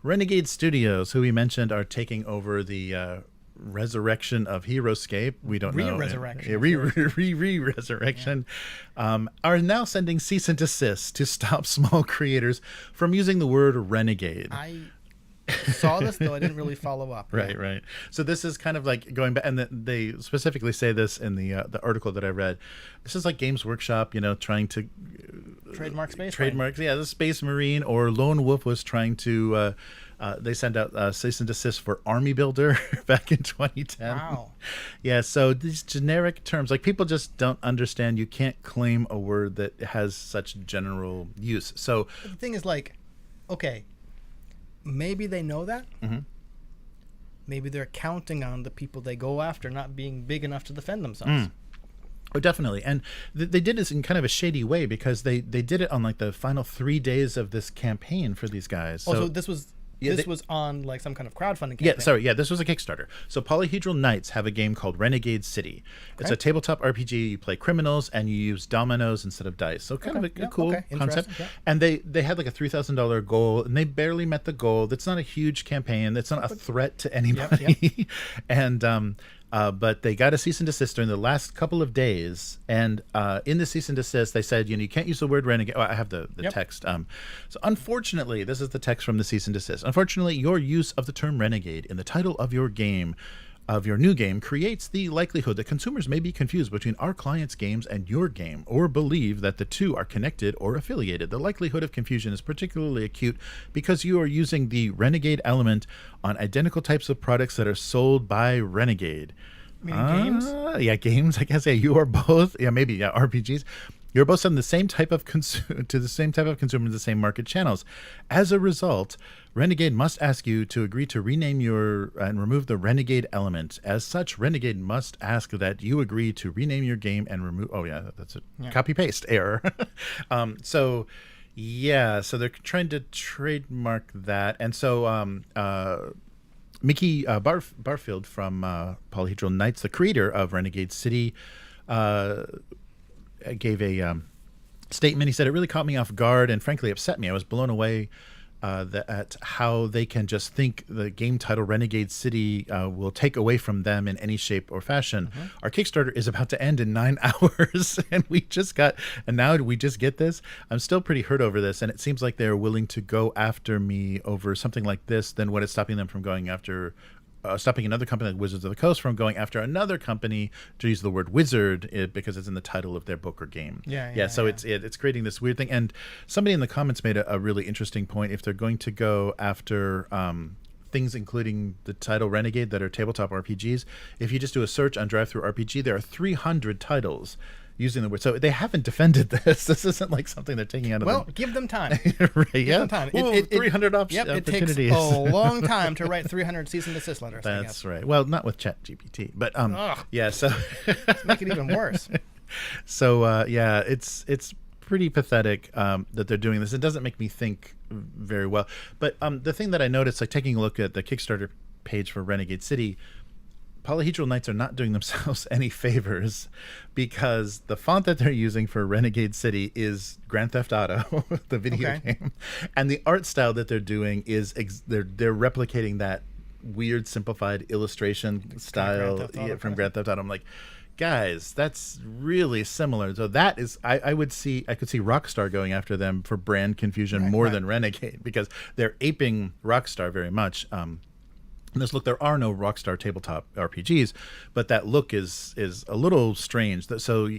Renegade Studios, who we mentioned are taking over the resurrection of Heroescape. We don't know. Re-resurrection. Re-resurrection. Are now sending cease and desist to stop small creators from using the word renegade. I saw this, though I didn't really follow up. Right. So this is kind of like going back, and they specifically say this in the article that I read. This is like Games Workshop, trying to Trademark Space trademarks. Yeah, the Space Marine or Lone Wolf was trying to. They sent out cease and desist for Army Builder back in 2010. Wow. Yeah, so these generic terms, like people just don't understand. You can't claim a word that has such general use. So The thing is, like, okay, maybe they know that. Mm-hmm. Maybe they're counting on the people they go after not being big enough to defend themselves. Oh, definitely. And they did this in kind of a shady way because they did it on like the final 3 days of this campaign for these guys. So this was was on like some kind of crowdfunding campaign. This was a Kickstarter. So Polyhedral Knights have a game called Renegade City. Okay. It's a tabletop RPG. You play criminals and you use dominoes instead of dice. So kind of a cool concept. Yeah. And they had like a $3,000 goal, and they barely met the goal. That's not a huge campaign. That's not a threat to anybody. Yep. And but they got a cease and desist during the last couple of days, and in the cease and desist, they said, you can't use the word renegade. Oh, I have the text. So unfortunately, this is the text from the cease and desist. Unfortunately, your use of the term renegade in the title of your new game creates the likelihood that consumers may be confused between our client's games and your game, or believe that the two are connected or affiliated. The likelihood of confusion is particularly acute because you are using the renegade element on identical types of products that are sold by Renegade. Meaning games? Yeah, games. I guess. Yeah, you are both. Yeah, maybe. Yeah, RPGs. You're both selling the same type of to the same type of consumer in the same market channels. As a result, Renegade must ask you to agree to rename and remove the Renegade element. As such, Renegade must ask that you agree to rename your game and remove. Oh yeah, that's a copy paste error. So they're trying to trademark that, and so Mickey Barfield from Polyhedral Knights, the creator of Renegade City, gave a statement. He said, it really caught me off guard and frankly upset me. I was blown away at how they can just think the game title Renegade City will take away from them in any shape or fashion. Mm-hmm. Our Kickstarter is about to end in 9 hours and now we just get this. I'm still pretty hurt over this, and it seems like they're willing to go after me over something like this than what is stopping them from going after stopping another company like Wizards of the Coast from going after another company to use the word wizard because it's in the title of their book or game. So it's creating this weird thing. And somebody in the comments made a really interesting point. If they're going to go after things including the title Renegade that are tabletop RPGs, if you just do a search on DriveThruRPG, there are 300 titles using the word. So they haven't defended this. This isn't like something they're taking out of Well, give them time. Right, give them time. 300 It opportunities. takes a long time to write 300 cease and desist letters. That's right. Well, not with ChatGPT, but so let's make it even worse. So it's pretty pathetic that they're doing this. It doesn't make me think very well. But the thing that I noticed, like taking a look at the Kickstarter page for Renegade City, Polyhedral Knights are not doing themselves any favors because the font that they're using for Renegade City is Grand Theft Auto, the video game, and the art style that they're doing is they're replicating that weird simplified illustration style from Grand Theft Auto. I'm like, guys, that's really similar. So that is, I could see Rockstar going after them for brand confusion more than Renegade because they're aping Rockstar very much. There are no Rockstar tabletop RPGs, but that look is a little strange. So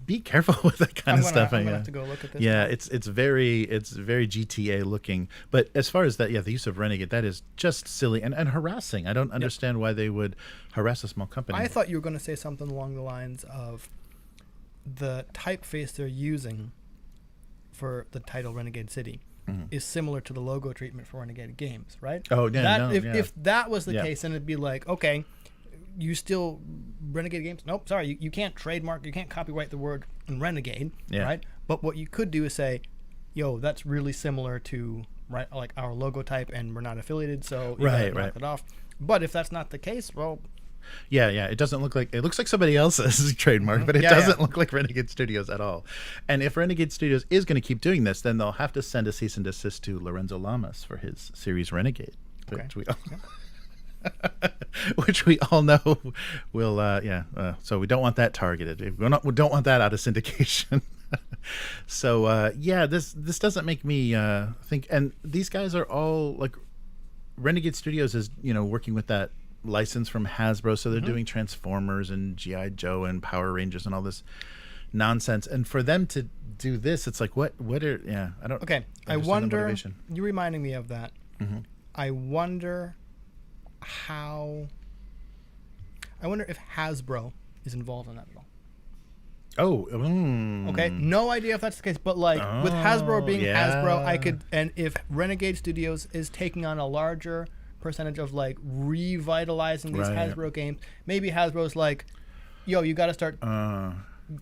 be careful with that kind of stuff. I'm gonna have to go look at this. Yeah, it's very GTA looking. But as far as that, the use of Renegade, that is just silly and harassing. I don't understand why they would harass a small company. I thought you were going to say something along the lines of the typeface they're using for the title Renegade City. Mm-hmm. Is similar to the logo treatment for Renegade Games, right? Oh, yeah. If that was the case, then it'd be like, okay, you still Renegade Games? Nope, sorry, you can't trademark, you can't copyright the word Renegade, right? But what you could do is say, yo, that's really similar to right, like our logo type, and we're not affiliated, so you Right, gotta knock right. it off. But if that's not the case, well, Yeah, it doesn't look like, it looks like somebody else's trademark, but it doesn't look like Renegade Studios at all. And if Renegade Studios is going to keep doing this, then they'll have to send a cease and desist to Lorenzo Lamas for his series Renegade, which we all, which we all know will, so we don't want that targeted. We don't want that out of syndication. So, this doesn't make me think, and these guys are all, like, Renegade Studios is, working with that license from Hasbro, so they're doing Transformers and G.I. Joe and Power Rangers and all this nonsense. And for them to do this, it's like, I don't. Okay, I wonder. You're reminding me of that. I wonder if Hasbro is involved in that at all. Okay, no idea if that's the case, but like with Hasbro being Hasbro, I could, and if Renegade Studios is taking on a larger percentage of like revitalizing these Hasbro games, maybe Hasbro's like, yo, you got to start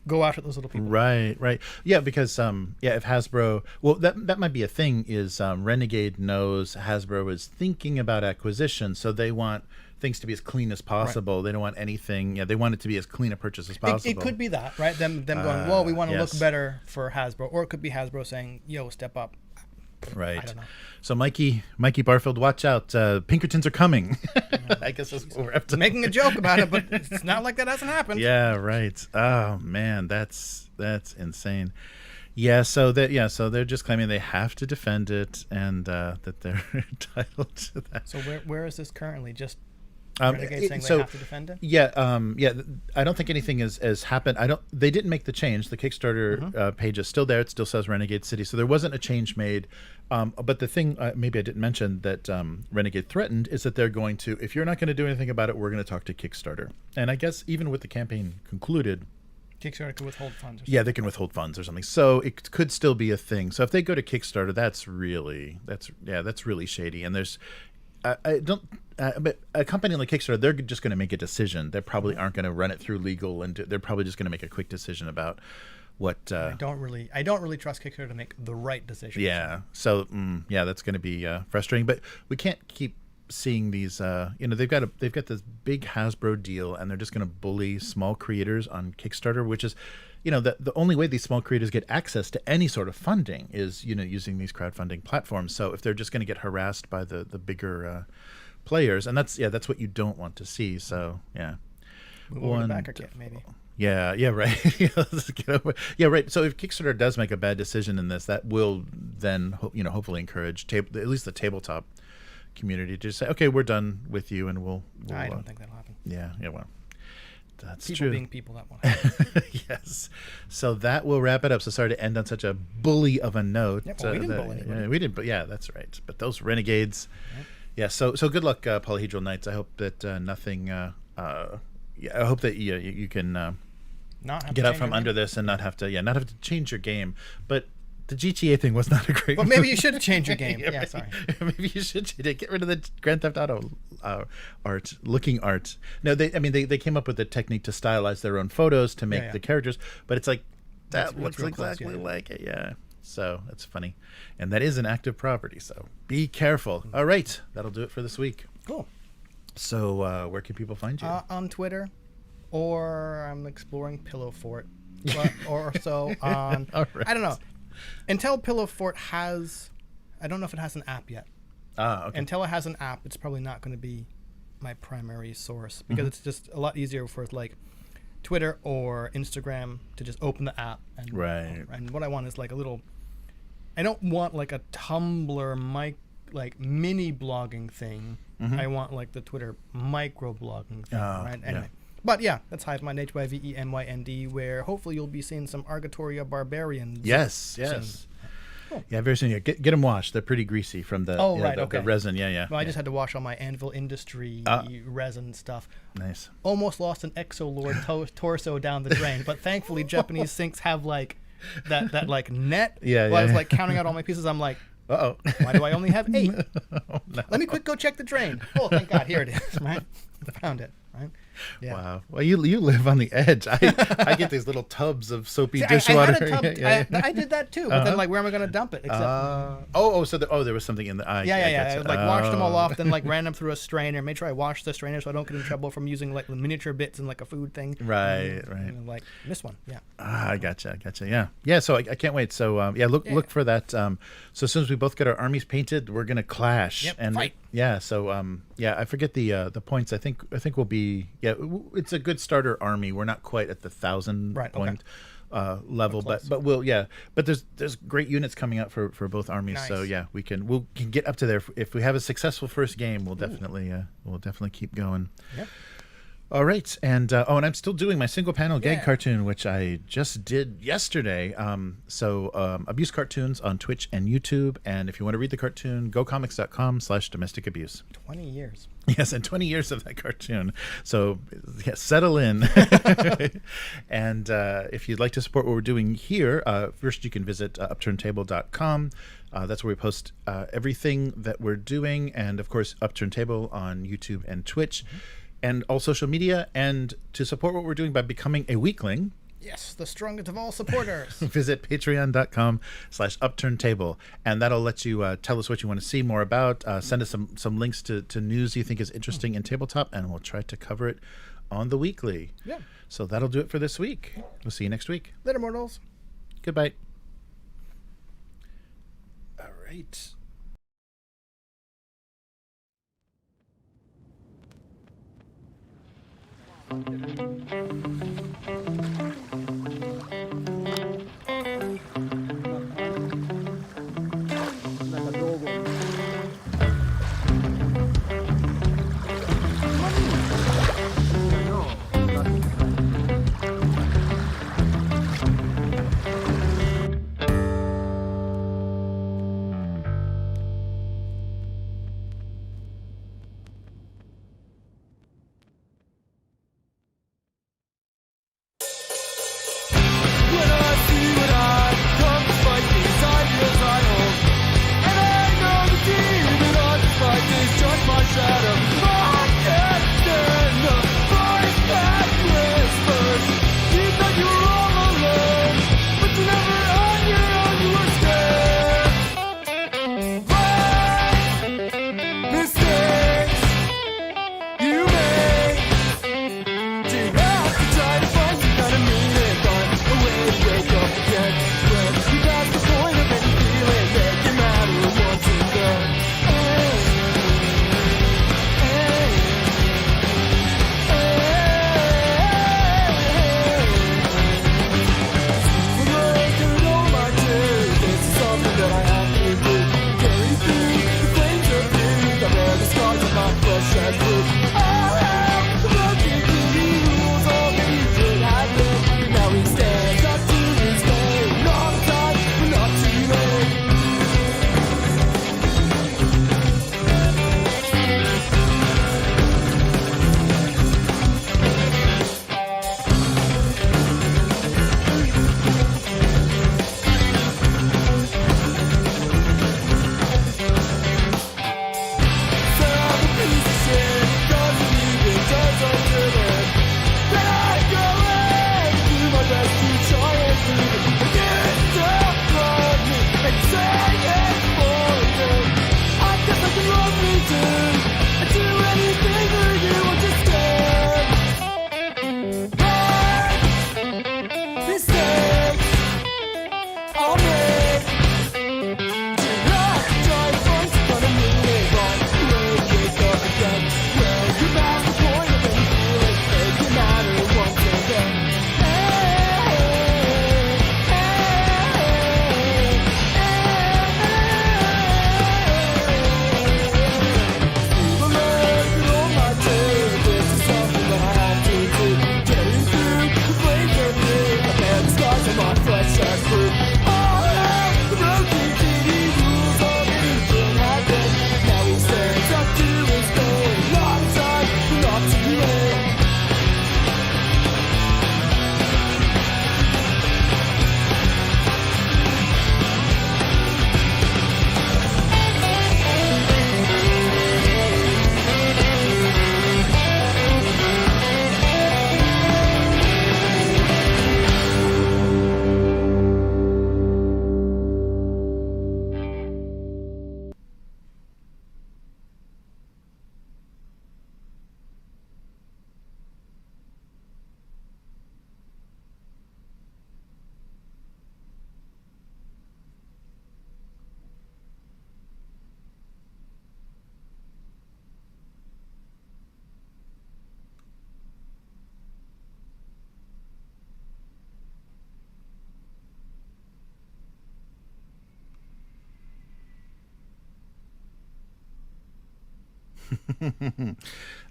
go after those little people. Right. Yeah, because if Hasbro, well, that might be a thing. Is Renegade knows Hasbro is thinking about acquisition, so they want things to be as clean as possible. Right. They don't want anything. They want it to be as clean a purchase as possible. It could be that, right? Them going, well, we want to look better for Hasbro, or it could be Hasbro saying, yo, step up. Right. I don't know. So Mikey Barfield, watch out. Pinkertons are coming. I guess that's what we're up to. Making a joke about it, but it's not like that hasn't happened. Yeah, right. Oh man, that's insane. Yeah, so they're just claiming they have to defend it, and that they're entitled to that. So where is this currently? Just Renegade saying they have to defend it? Yeah, I don't think anything has happened. They didn't make the change. The Kickstarter page is still there. It still says Renegade City. So there wasn't a change made. But the thing, maybe I didn't mention that Renegade threatened, is that they're going to, if you're not going to do anything about it, we're going to talk to Kickstarter. And I guess even with the campaign concluded, Kickstarter could withhold funds or something. Yeah, they can withhold funds or something. So it could still be a thing. So if they go to Kickstarter, that's really shady. And there's but a company like Kickstarter, they're just going to make a decision. They probably aren't going to run it through legal, and they're probably just going to make a quick decision about what. I don't really trust Kickstarter to make the right decision. Yeah. So that's going to be frustrating. But we can't keep seeing these. They've got this big Hasbro deal, and they're just going to bully small creators on Kickstarter, which is, the only way these small creators get access to any sort of funding is, using these crowdfunding platforms. So if they're just going to get harassed by the bigger players, and that's what you don't want to see. So One Backerkit, maybe. Yeah, right. Yeah, right. So if Kickstarter does make a bad decision in this, that will then hopefully encourage at least the tabletop community to just say, okay, we're done with you, and we'll I don't think that'll happen. Yeah, well, that's people true. Being people, that won't happen. Yes. So that will wrap it up. So sorry to end on such a bully of a note. Yeah, well, we didn't bully anybody. We didn't, but yeah, that's right. But those renegades. Yep. Yeah. So good luck, Polyhedral Knights. I hope that nothing. I hope that you can not have get to out from under this and not have to change your game. But the GTA thing was not a great. Well, maybe you should change your game. Yeah, sorry. Maybe you should get rid of the Grand Theft Auto looking art. No, they came up with a technique to stylize their own photos to make the characters, but it's like that looks exactly like it. Yeah. So it's funny, and that is an active property. So be careful. All right, that'll do it for this week. Cool. So where can people find you? On Twitter, or I'm exploring Pillow Fort, or so on. All right. I don't know. Until Pillow Fort has, I don't know if it has an app yet. Okay. Until it has an app, it's probably not going to be my primary source, because it's just a lot easier for like Twitter or Instagram to just open the app and And what I want is like a little. I don't want like a Tumblr mini blogging thing. I want like the Twitter micro blogging thing, right? Anyway. But yeah, that's Hivemind, HYVEMYND, where hopefully you'll be seeing some Argatoria Barbarians. Yes. Cool. Yeah, very soon. Yeah, get them washed. They're pretty greasy from the the resin. Yeah. Well, I just had to wash all my Anvil Industry resin stuff. Nice. Almost lost an Exolord torso down the drain, but thankfully Japanese sinks have like that like net. Yeah. I was like counting out all my pieces. I'm like, uh-oh. Why do I only have 8? No. Let me quick go check the drain. Oh, thank God, here it is. Right, found it. Right. Yeah. Wow. Well, you live on the edge. I get these little tubs of soapy See, dishwater. I had a tub. I did that too, but then like, where am I going to dump it? Except, So there was something in the eye. yeah. I, like washed them all off, then like ran them through a strainer. Made sure I washed the strainer so I don't get in trouble from using like the miniature bits in like a food thing. Right. And, like this one, yeah. I gotcha. Yeah. So I can't wait. So look for that. So as soon as we both get our armies painted, we're gonna clash. Yep, and fight. Yeah. So I forget the points. I think we'll be it's a good starter army. We're not quite at the 1,000 point level, but there's great units coming out for both armies. Nice. So yeah, we can get up to there if we have a successful first game. We'll definitely keep going. Yep. All right, and I'm still doing my single panel gag cartoon, which I just did yesterday. Abuse cartoons on Twitch and YouTube, and if you want to read the cartoon, gocomics.com/domestic abuse. 20 years. Yes, and 20 years of that cartoon. So settle in. And if you'd like to support what we're doing here, first you can visit upturntable.com. That's where we post everything that we're doing, and of course, Upturn Table on YouTube and Twitch. And all social media, and to support what we're doing by becoming a weekling. Yes, the strongest of all supporters. Visit patreon.com/upturntable, and that'll let you tell us what you want to see more about. Send us some links to news you think is interesting in tabletop, and we'll try to cover it on the weekly. Yeah. So that'll do it for this week. We'll see you next week. Later, mortals. Goodbye. All right.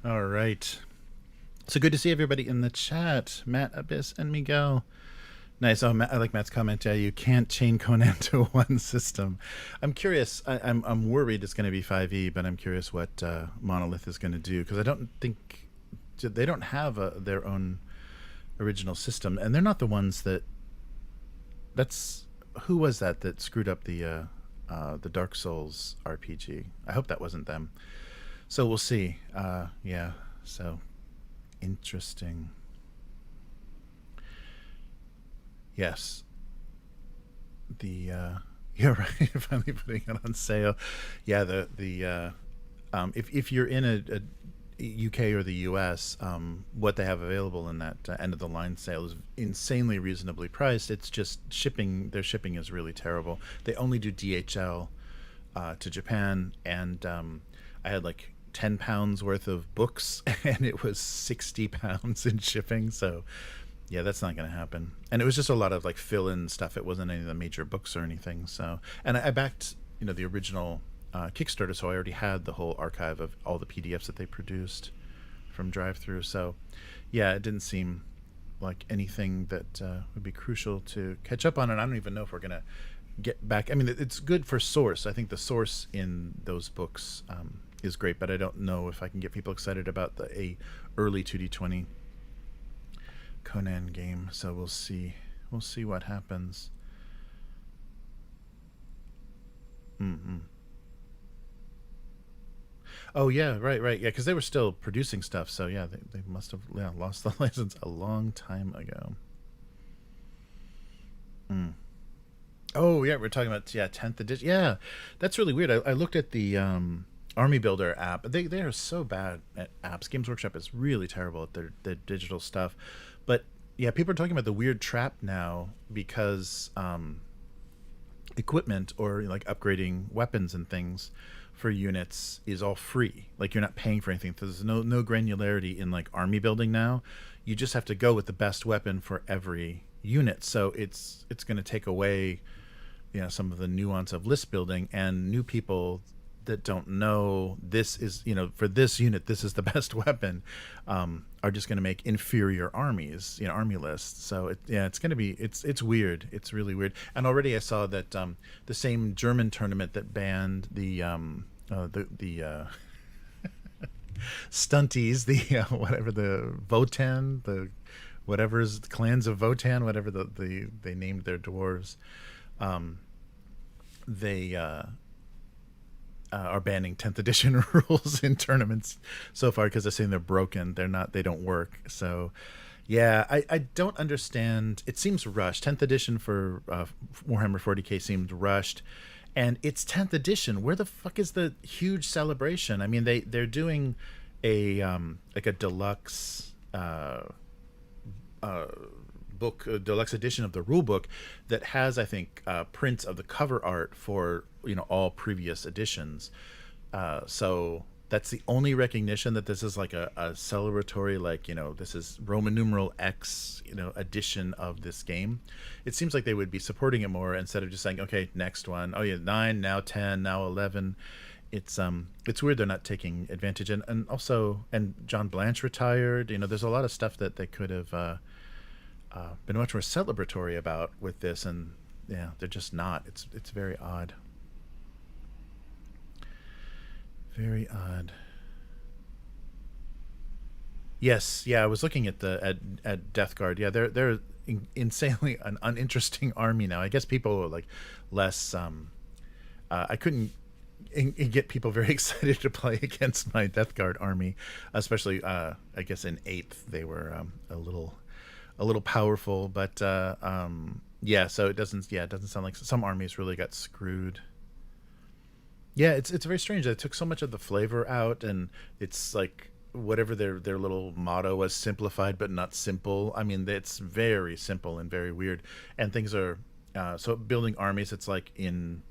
All right. So good to see everybody in the chat. Matt, Abyss, and Miguel. Nice. Oh, Matt, I like Matt's comment. Yeah, you can't chain Conan to one system. I'm curious. I'm worried it's going to be 5e, but I'm curious what Monolith is going to do, because I don't think they don't have their own original system, and they're not the ones that. That's who was that screwed up the Dark Souls RPG. I hope that wasn't them. So we'll see. Yeah. So interesting. Yes. Yeah, right. Finally putting it on sale. Yeah, if you're in a UK or the US, what they have available in that end of the line sale is insanely reasonably priced. It's just shipping. Their shipping is really terrible. They only do DHL to Japan, and I had like £10 worth of books, and it was £60 in shipping. So yeah, that's not going to happen. And it was just a lot of like fill-in stuff. It wasn't any of the major books or anything. So, and I backed, the original Kickstarter, so I already had the whole archive of all the PDFs that they produced from drive-through. So yeah, it didn't seem like anything that would be crucial to catch up on. And I don't even know if we're going to get back. I mean, it's good for source. I think the source in those books is great, but I don't know if I can get people excited about a early 2D20 Conan game. So we'll see what happens. Oh yeah, right, yeah, because they were still producing stuff. So yeah, they must have lost the license a long time ago. Oh yeah, we're talking about 10th edition. Yeah, that's really weird. I looked at the Army Builder app. They are so bad at apps. Games Workshop is really terrible at their digital stuff. But yeah, people are talking about the weird trap now because equipment or like upgrading weapons and things for units is all free. Like you're not paying for anything. There's no granularity in like army building now. You just have to go with the best weapon for every unit. So it's going to take away some of the nuance of list building, and new people that don't know this is, for this unit, this is the best weapon, are just going to make inferior armies, army lists. So it's going to be, it's weird. It's really weird. And already I saw that the same German tournament that banned the stunties, the whatever, the Votan, the whatever's the clans of Votan, whatever they named their dwarves, they are banning 10th edition rules in tournaments so far because they're saying they're broken. They don't work. So yeah, I don't understand. It seems rushed. 10th edition for Warhammer 40k seemed rushed, and it's 10th edition. Where the fuck is the huge celebration? I mean, they're doing a like a deluxe book, a deluxe edition of the rule book that has, I think, prints of the cover art for all previous editions. So that's the only recognition that this is like a celebratory, like, this is Roman numeral X, edition of this game. It seems like they would be supporting it more instead of just saying, okay, next one. Oh yeah, 9, now 10, now 11. It's weird they're not taking advantage. And also, and John Blanche retired. There's a lot of stuff that they could have been much more celebratory about with this, and yeah, they're just not. It's very odd. Very odd. Yes, yeah, I was looking at at Death Guard. Yeah, they're insanely an uninteresting army now. I guess people are like less. I couldn't get people very excited to play against my Death Guard army, especially I guess in 8th they were a little powerful, but yeah. So it doesn't sound like some armies really got screwed. Yeah, it's very strange. They took so much of the flavor out, and it's like whatever their little motto was, simplified but not simple. I mean, it's very simple and very weird. And things are so building armies. It's like in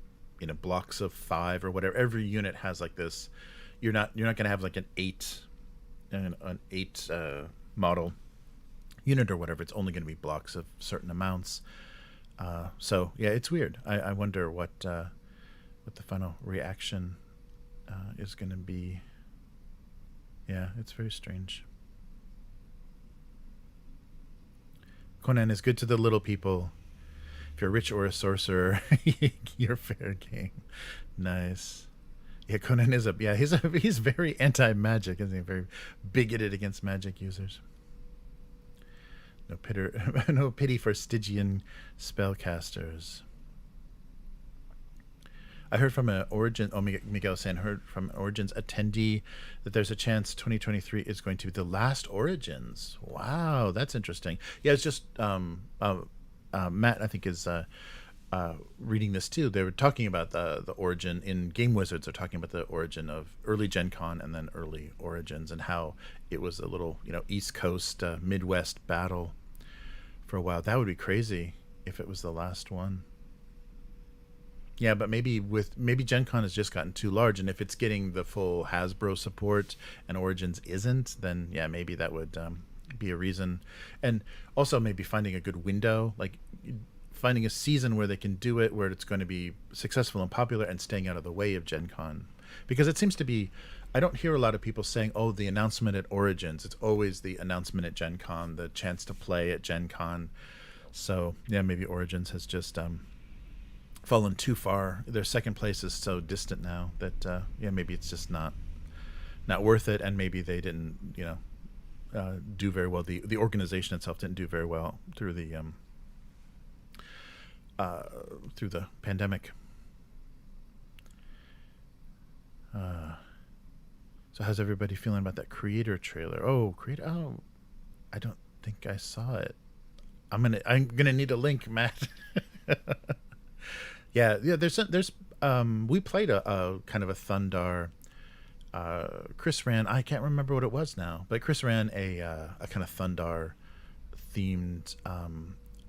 blocks of 5 or whatever. Every unit has like this. You're not going to have like an 8 model unit or whatever. It's only going to be blocks of certain amounts. So yeah, it's weird. I wonder what the final reaction is going to be. Yeah, it's very strange. Conan is good to the little people. If you're rich or a sorcerer, you're fair game. Nice. Yeah, Conan is he's very anti-magic, isn't he? Very bigoted against magic users. No pity for Stygian spellcasters. I heard from an Origin. Oh, Miguel saying heard from an Origins attendee that there's a chance 2023 is going to be the last Origins. Wow, that's interesting. Yeah, it's just Matt, I think, is reading this too. They were talking about the origin in Game Wizards. They're talking about the origin of early Gen Con and then early Origins, and how it was a little East Coast Midwest battle for a while. That would be crazy if it was the last one. Yeah, but maybe Gen Con has just gotten too large, and if it's getting the full Hasbro support and Origins isn't, then yeah, maybe that would be a reason. And also maybe finding a good window, like finding a season where they can do it, where it's going to be successful and popular, and staying out of the way of Gen Con. Because it seems to be, I don't hear a lot of people saying, oh, the announcement at Origins. It's always the announcement at Gen Con, the chance to play at Gen Con. So yeah, maybe Origins has just fallen too far. Their second place is so distant now that maybe it's just not worth it, and maybe they didn't do very well. The organization itself didn't do very well through the pandemic. So how's everybody feeling about that Creator trailer? Oh, I don't think I saw it. I'm gonna need a link, Matt. Yeah. There's we played a kind of a Thundar. Chris ran. I can't remember what it was now, but Chris ran a kind of Thundar themed.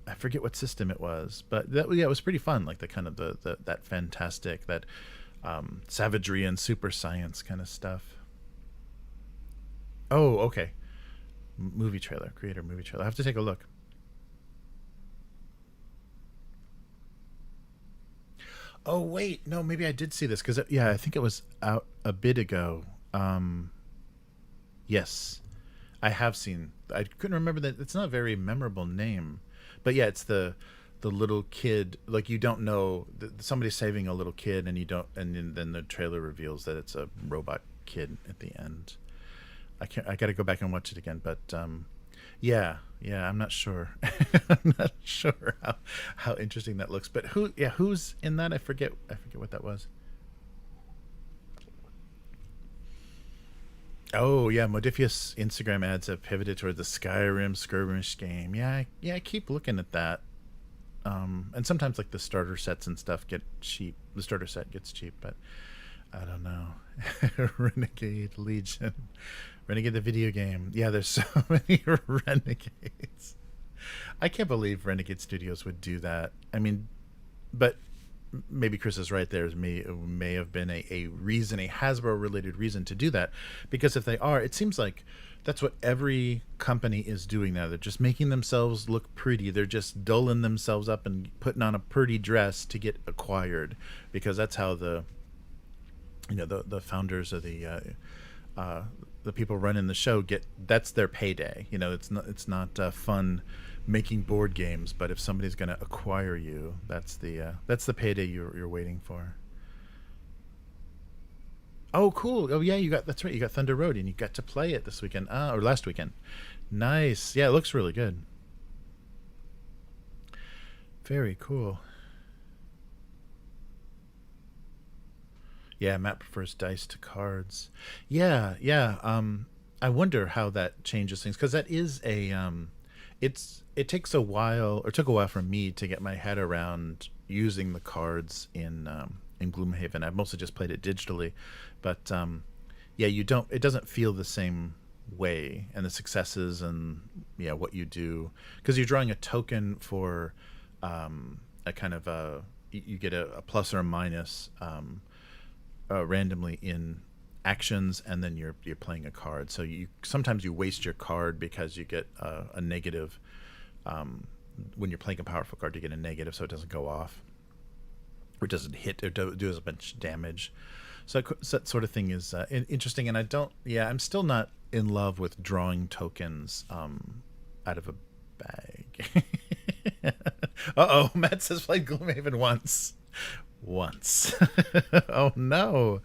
I forget what system it was, but it was pretty fun. Like the kind of that fantastic, that savagery and super science kind of stuff. Oh, okay. Movie trailer, Creator movie trailer. I have to take a look. Oh wait, no, maybe I did see this because I think it was out a bit ago. Yes, I have seen. I couldn't remember that. It's not a very memorable name, but yeah, it's the little kid. Like you don't know somebody's saving a little kid, and you don't, and then the trailer reveals that it's a robot kid at the end. I got to go back and watch it again, but yeah, I'm not sure. I'm not sure how interesting that looks. But who's in that? I forget what that was. Oh yeah, Modiphius Instagram ads have pivoted toward the Skyrim skirmish game. Yeah, I keep looking at that. And sometimes like the starter sets and stuff get cheap. The starter set gets cheap, but I don't know. Renegade Legion. Renegade the video game. Yeah, there's so many Renegades. I can't believe Renegade Studios would do that. I mean, but maybe Chris is right. There may have been a reason, a Hasbro-related reason to do that. Because if they are, it seems like that's what every company is doing now. They're just making themselves look pretty. They're just dulling themselves up and putting on a pretty dress to get acquired. Because that's how the founders of the people running the show that's their payday. It's not fun making board games, but if somebody's going to acquire you, that's the payday you're waiting for. Oh, cool. Oh yeah, that's right. You got Thunder Road, and you got to play it this weekend, or last weekend. Nice. Yeah, it looks really good. Very cool. Yeah, Matt prefers dice to cards. Yeah. I wonder how that changes things, because that is it takes a while, or took a while for me to get my head around using the cards in Gloomhaven. I've mostly just played it digitally, but it doesn't feel the same way, and the successes and what you do, because you're drawing a token for a kind of you get a plus or a minus randomly in actions, and then you're playing a card. So sometimes you waste your card because you get a negative. When you're playing a powerful card, you get a negative, so it doesn't go off, or it doesn't hit, or do as much damage. So that sort of thing is interesting, and I'm still not in love with drawing tokens out of a bag. Matt says played Gloomhaven once. Oh no.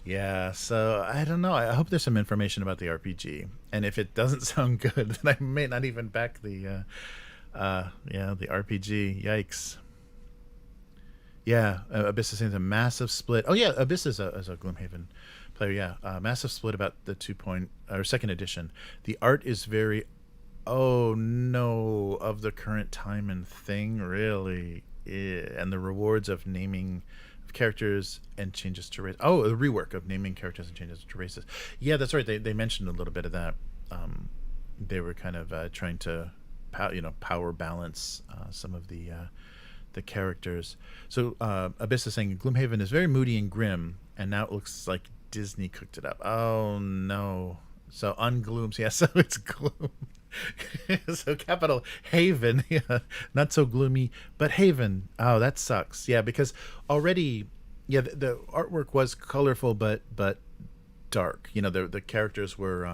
Yeah, so I don't know. I hope there's some information about the RPG, and if it doesn't sound good, then I may not even back the RPG. Yikes. Yeah, Abyss is saying a massive split. Oh yeah, Abyss is a Gloomhaven player. Yeah, massive split about the second edition. The art is very, oh no, of the current time and thing, really. And the rewards of naming of characters and changes to race. Oh, the rework of naming characters and changes to races. Yeah, that's right. They mentioned a little bit of that. They were kind of trying to power balance some of the characters. So Abyss is saying Gloomhaven is very moody and grim, and now it looks like Disney cooked it up. Oh no. So unglooms. Yeah, so it's gloom. So capital Haven. Yeah, not so gloomy, but Haven. Oh, that sucks. Yeah, because already, yeah, the artwork was colorful but dark. The characters were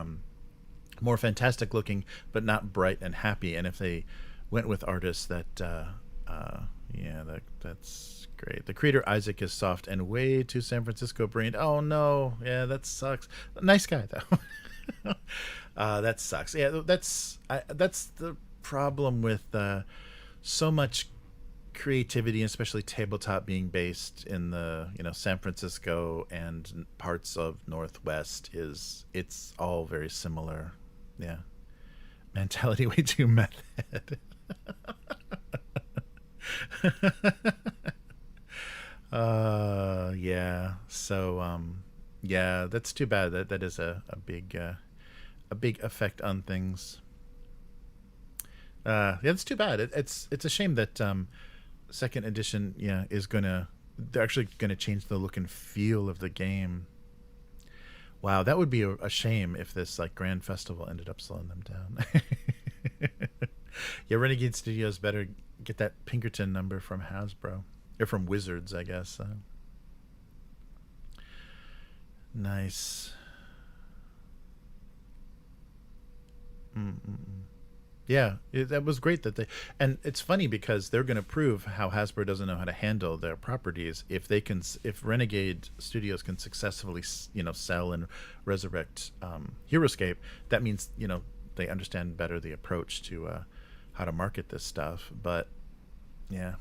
more fantastic looking, but not bright and happy. And if they went with artists that's great. The creator Isaac is soft and way too San Francisco brained. Oh no, yeah, that sucks. Nice guy though. That sucks. Yeah, that's the problem with so much creativity, especially tabletop, being based in the San Francisco and parts of Northwest. It's all very similar. Yeah, mentality way too method. Yeah. So yeah, that's too bad. That is a big effect on things. Yeah, it's too bad. It's a shame that second edition they're actually gonna change the look and feel of the game. Wow, that would be a shame if this Grand Festival ended up slowing them down. Yeah, Renegade Studios better get that Pinkerton number from Hasbro. Or from Wizards, I guess. Nice. Yeah, that was great that and it's funny because they're going to prove how Hasbro doesn't know how to handle their properties. If Renegade Studios can successfully, sell and resurrect Heroescape, that means they understand better the approach to how to market this stuff. But yeah,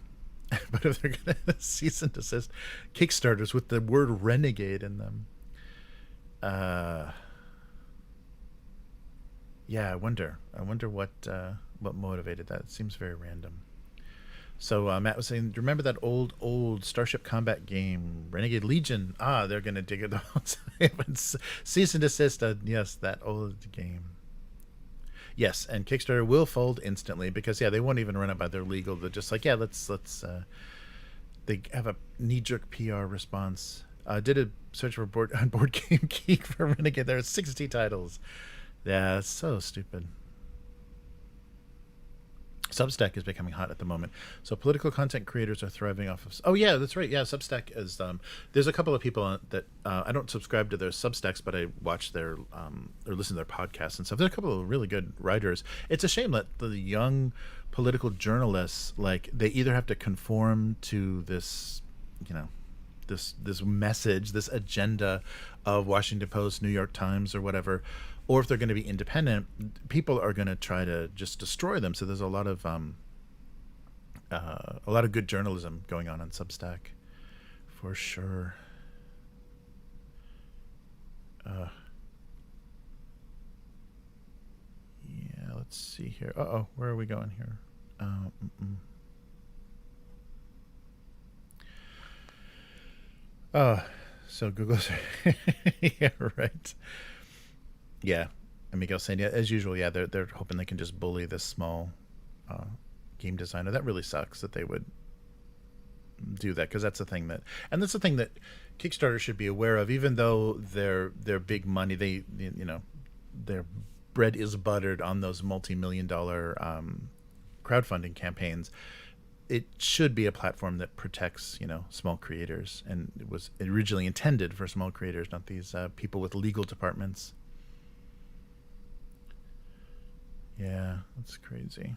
but if they're going to cease and desist Kickstarters with the word Renegade in them, yeah, I wonder what motivated that. It seems very random. So Matt was saying, remember that old Starship Combat game, Renegade Legion? They're going to dig it out. Cease and desist. Yes, that old game. Yes, and Kickstarter will fold instantly because they won't even run it by their legal. They're just like, let's. They have a knee-jerk PR response. Did a search for Board Game Geek for Renegade. There are 60 titles. Yeah, it's so stupid. Substack is becoming hot at the moment. So political content creators are thriving off of... Oh, yeah, that's right. Yeah, Substack is... there's a couple of people that... I don't subscribe to their Substacks, but I watch their... or listen to their podcasts and stuff. There's a couple of really good writers. It's a shame that the young political journalists, they either have to conform to this, this message, this agenda of Washington Post, New York Times, or whatever, or if they're going to be independent, people are going to try to just destroy them. So there's a lot of good journalism going on Substack, for sure. Yeah, let's see here. Where are we going here? So Google's yeah, right. Yeah, and Miguel saying, as usual, they're hoping they can just bully this small game designer. That really sucks that they would do that, because that's the thing that Kickstarter should be aware of. Even though they're big money, their bread is buttered on those multi-million-dollar crowdfunding campaigns. it should be a platform that protects, small creators, and it was originally intended for small creators, not these people with legal departments. Yeah, that's crazy.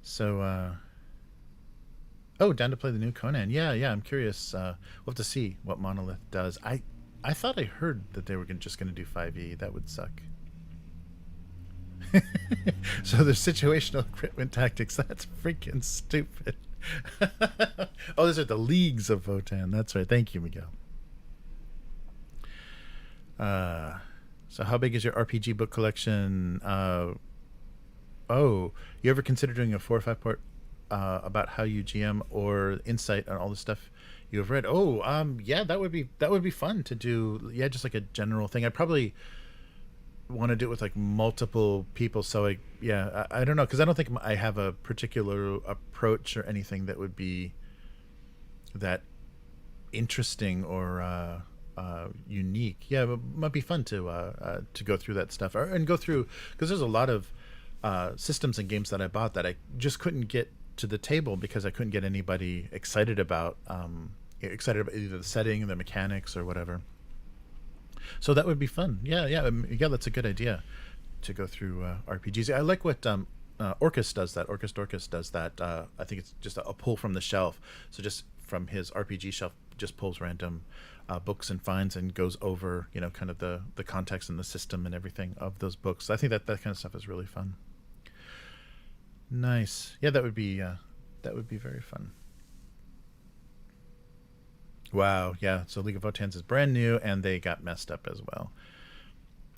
So, down to play the new Conan. Yeah, I'm curious. We'll have to see what Monolith does. I thought I heard that they were just going to do 5e. That would suck. So the situational equipment tactics, that's freaking stupid. Oh, those are the leagues of Votan. That's right. Thank you, Miguel. So how big is your RPG book collection? You ever consider doing a 4 or 5 part about how you GM or insight on all the stuff you have read? Yeah, that would be fun to do. Yeah, just like a general thing. I'd probably want to do it with like multiple people. So I don't know, because I don't think I have a particular approach or anything that would be that interesting or unique. Yeah, it might be fun to go through that stuff and go through, because there's a lot of systems and games that I bought that I just couldn't get to the table because I couldn't get anybody excited about either the setting, the mechanics, or whatever. So that would be fun. Yeah, that's a good idea to go through RPGs. I like what Orcus does that. Orcus does that. I think it's just a pull from the shelf. So just from his RPG shelf, just pulls random books and finds and goes over, kind of the context and the system and everything of those books. I think that kind of stuff is really fun. Nice. Yeah, that would be very fun. Wow. Yeah. So League of Votans is brand new, and they got messed up as well.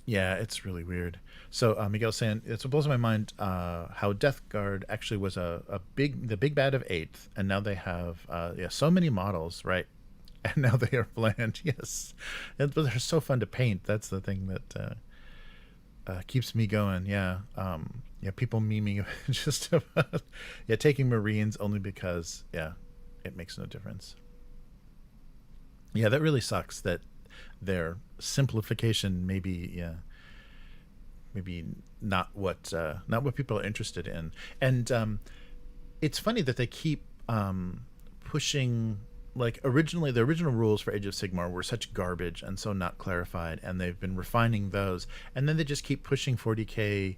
Yeah, it's really weird. So Miguel's saying it blows my mind how Death Guard actually was the big bad of 8th, and now they have so many models, right? And now they are bland. Yes, but they're so fun to paint. That's the thing that keeps me going. Yeah. People memeing just about taking Marines only because it makes no difference. Yeah, that really sucks that their simplification maybe not what people are interested in. And it's funny that they keep pushing, like, the original rules for Age of Sigmar were such garbage and so not clarified, and they've been refining those, and then they just keep pushing 40k.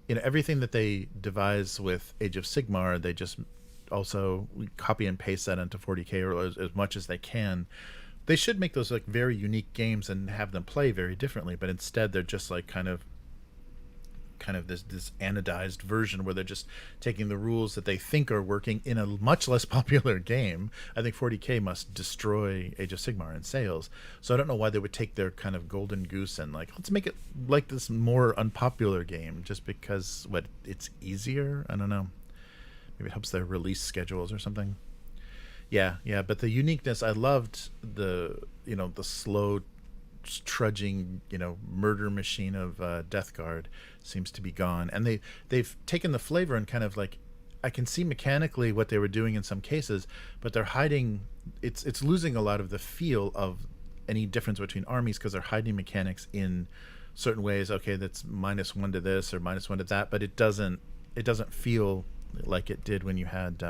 Everything that they devise with Age of Sigmar, they just also copy and paste that into 40k, or as much as they can. They should make those like very unique games and have them play very differently, but instead they're just like kind of this anodized version where they're just taking the rules that they think are working in a much less popular game. I think 40k must destroy Age of Sigmar in sales, so I don't know why they would take their kind of golden goose and like, let's make it like this more unpopular game just because it's easier. I don't know, maybe it helps their release schedules or something. Yeah, but the uniqueness, I loved the slow trudging, murder machine of Death Guard seems to be gone, and they've taken the flavor and kind of like, I can see mechanically what they were doing in some cases, but they're hiding. It's losing a lot of the feel of any difference between armies because they're hiding mechanics in certain ways. Okay, that's -1 to this or -1 to that, but it doesn't feel like it did when you had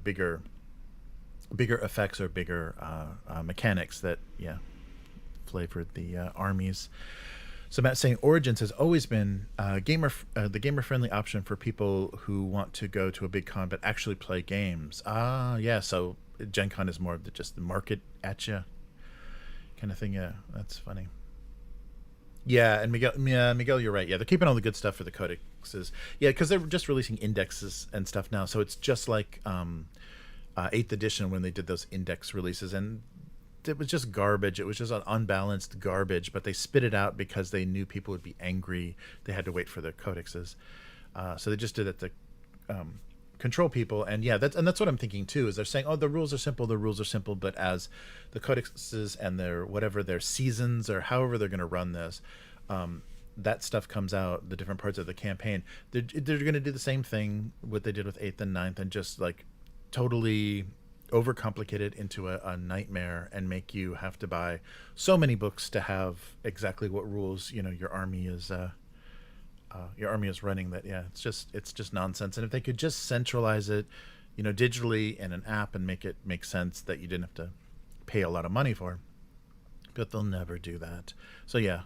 bigger effects or bigger mechanics that flavored the armies. So Matt's saying Origins has always been the gamer-friendly option for people who want to go to a big con but actually play games. So Gen Con is more of just the market at you kind of thing. Yeah, that's funny. Yeah, and Miguel, you're right. Yeah, they're keeping all the good stuff for the codexes. Yeah, because they're just releasing indexes and stuff now. So it's just like 8th edition when they did those index releases, and it was just garbage. It was just an unbalanced garbage, but they spit it out because they knew people would be angry. They had to wait for their codexes. So they just did it to control people. And that's what I'm thinking too, is they're saying, the rules are simple, but as the codexes and their seasons or however they're going to run this, that stuff comes out, the different parts of the campaign, they're going to do the same thing what they did with 8th and 9th, and just like totally overcomplicate it into a nightmare and make you have to buy so many books to have exactly what rules your army is your army is running that, yeah, it's just nonsense. And if they could just centralize it, digitally in an app and make it make sense that you didn't have to pay a lot of money for, but they'll never do that. So yeah,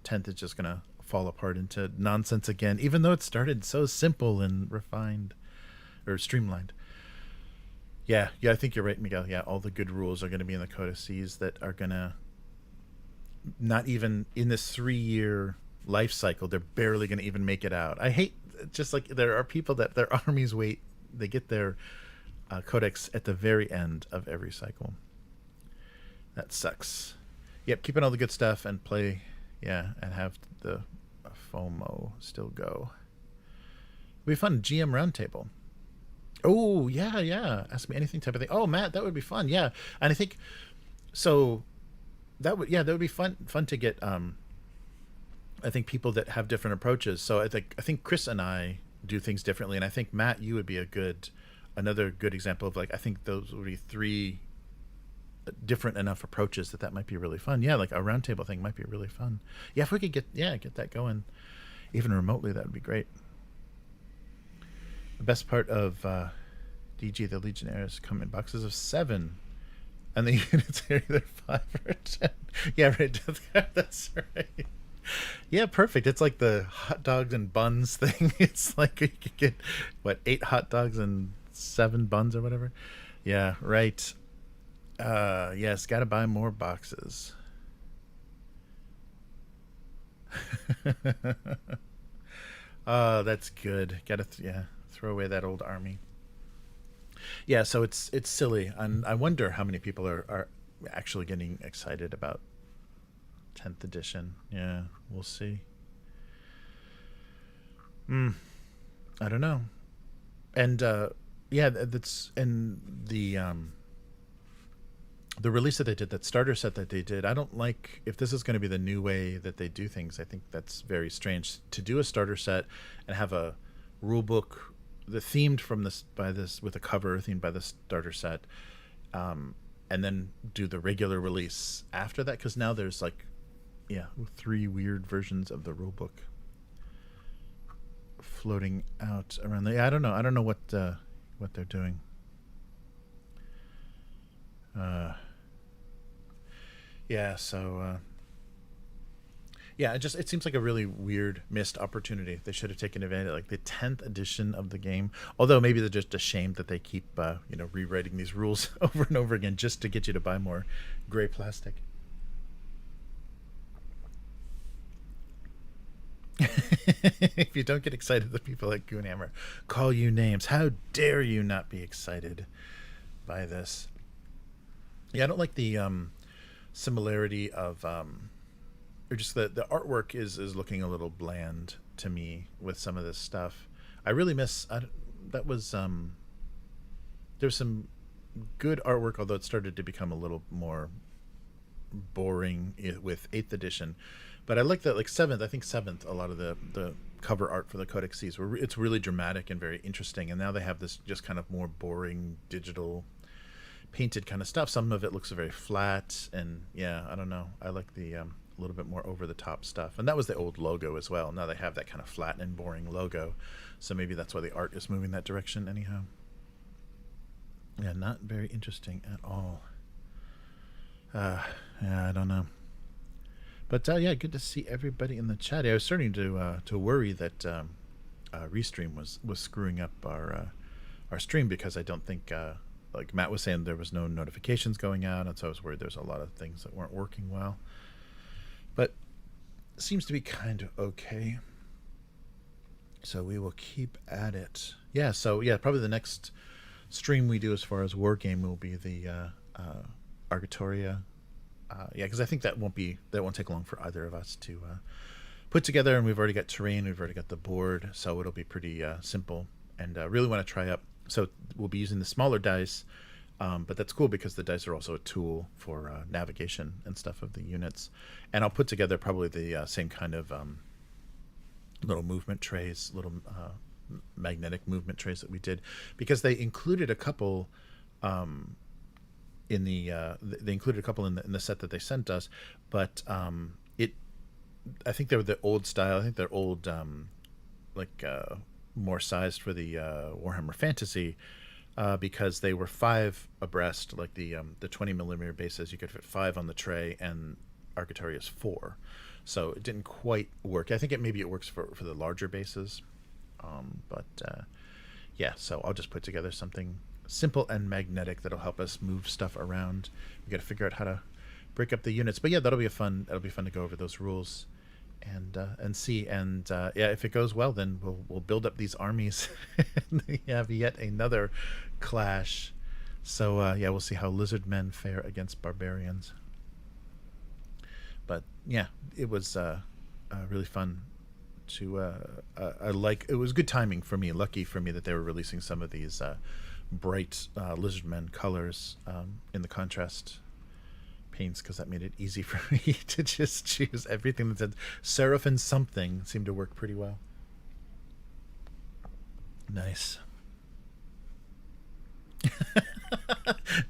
10th is just gonna fall apart into nonsense again, even though it started so simple and refined or streamlined. Yeah, I think you're right, Miguel. Yeah, all the good rules are going to be in the codices that are going to, not even in this 3-year life cycle, they're barely going to even make it out. I hate, just like there are people that their armies wait, they get their codex at the very end of every cycle. That sucks. Yep, keep in all the good stuff and play, and have the FOMO still go. It'll be fun. GM roundtable. Oh, yeah. Ask me anything type of thing. Oh, Matt, that would be fun. Yeah. And I think so that would be fun to get I think people that have different approaches. So I think Chris and I do things differently, and I think Matt, you would be another good example of, like, I think those would be 3 different enough approaches that might be really fun. Yeah, like a roundtable thing might be really fun. Yeah, if we could get that going even remotely, that would be great. The best part of DG, the Legionnaires come in boxes of 7, and the units are either 5 or 10. Yeah, right. That's right. Yeah, perfect. It's like the hot dogs and buns thing. It's like you could get 8 hot dogs and 7 buns or whatever. Yeah, right. Yes, got to buy more boxes. That's good. Got to throw away that old army. Yeah, so it's silly, and I wonder how many people are actually getting excited about 10th edition. Yeah, we'll see. I don't know. And that's, and the release that they did, that starter set that they did, I don't like, if this is going to be the new way that they do things. I think that's very strange to do a starter set and have a rule book themed with a cover themed by the starter set, and then do the regular release after that, because now there's 3 weird versions of the rule book floating out around I don't know what they're doing. It seems like a really weird missed opportunity. They should have taken advantage of, like, the 10th edition of the game. Although maybe they're just ashamed that they keep rewriting these rules over and over again just to get you to buy more gray plastic. If you don't get excited, the people at Goonhammer call you names. How dare you not be excited by this? Yeah, I don't like the similarity of or just the artwork is looking a little bland to me with some of this stuff. I really miss that was there's some good artwork, although it started to become a little more boring with 8th edition. But I like that, like 7th, I think 7th, a lot of the cover art for the codexes it's really dramatic and very interesting, and now they have this just kind of more boring digital painted kind of stuff. Some of it looks very flat, and I don't know, I like the little bit more over the top stuff. And that was the old logo as well. Now they have that kind of flat and boring logo, so maybe that's why the art is moving that direction anyhow. Yeah, not very interesting at all. I don't know. But good to see everybody in the chat. I was starting to worry that Restream was screwing up our stream, because I don't think, like Matt was saying, there was no notifications going out, and so I was worried there's a lot of things that weren't working well. But it seems to be kind of okay. So we will keep at it. Yeah, so probably the next stream we do as far as war game will be the Argatoria. Because I think that won't take long for either of us to put together, and we've already got terrain, we've already got the board, so it'll be pretty simple. And really want to try up. So we'll be using the smaller dice, but that's cool because the dice are also a tool for navigation and stuff of the units. And I'll put together probably the same kind of little movement trays, little magnetic movement trays that we did, because they included a couple. They included a couple in the set that they sent us, but I think they were the old style. I think they're old more sized for the Warhammer Fantasy, because they were 5 abreast, like the 20 millimeter bases. You could fit 5 on the tray, and Arcatari is 4, so it didn't quite work. I think it works for the larger bases, but yeah. So I'll just put together something simple and magnetic that'll help us move stuff around. We got to figure out how to break up the units, but yeah, that'll be fun to go over those rules and see, and yeah, if it goes well, then we'll build up these armies and have yet another clash. So yeah, we'll see how lizard men fare against barbarians. But yeah, it was really fun to it was good timing for me, lucky for me that they were releasing some of these bright lizard men colors in the contrast paints, because that made it easy for me to just choose everything that said Seraphim something. Seemed to work pretty well. Nice.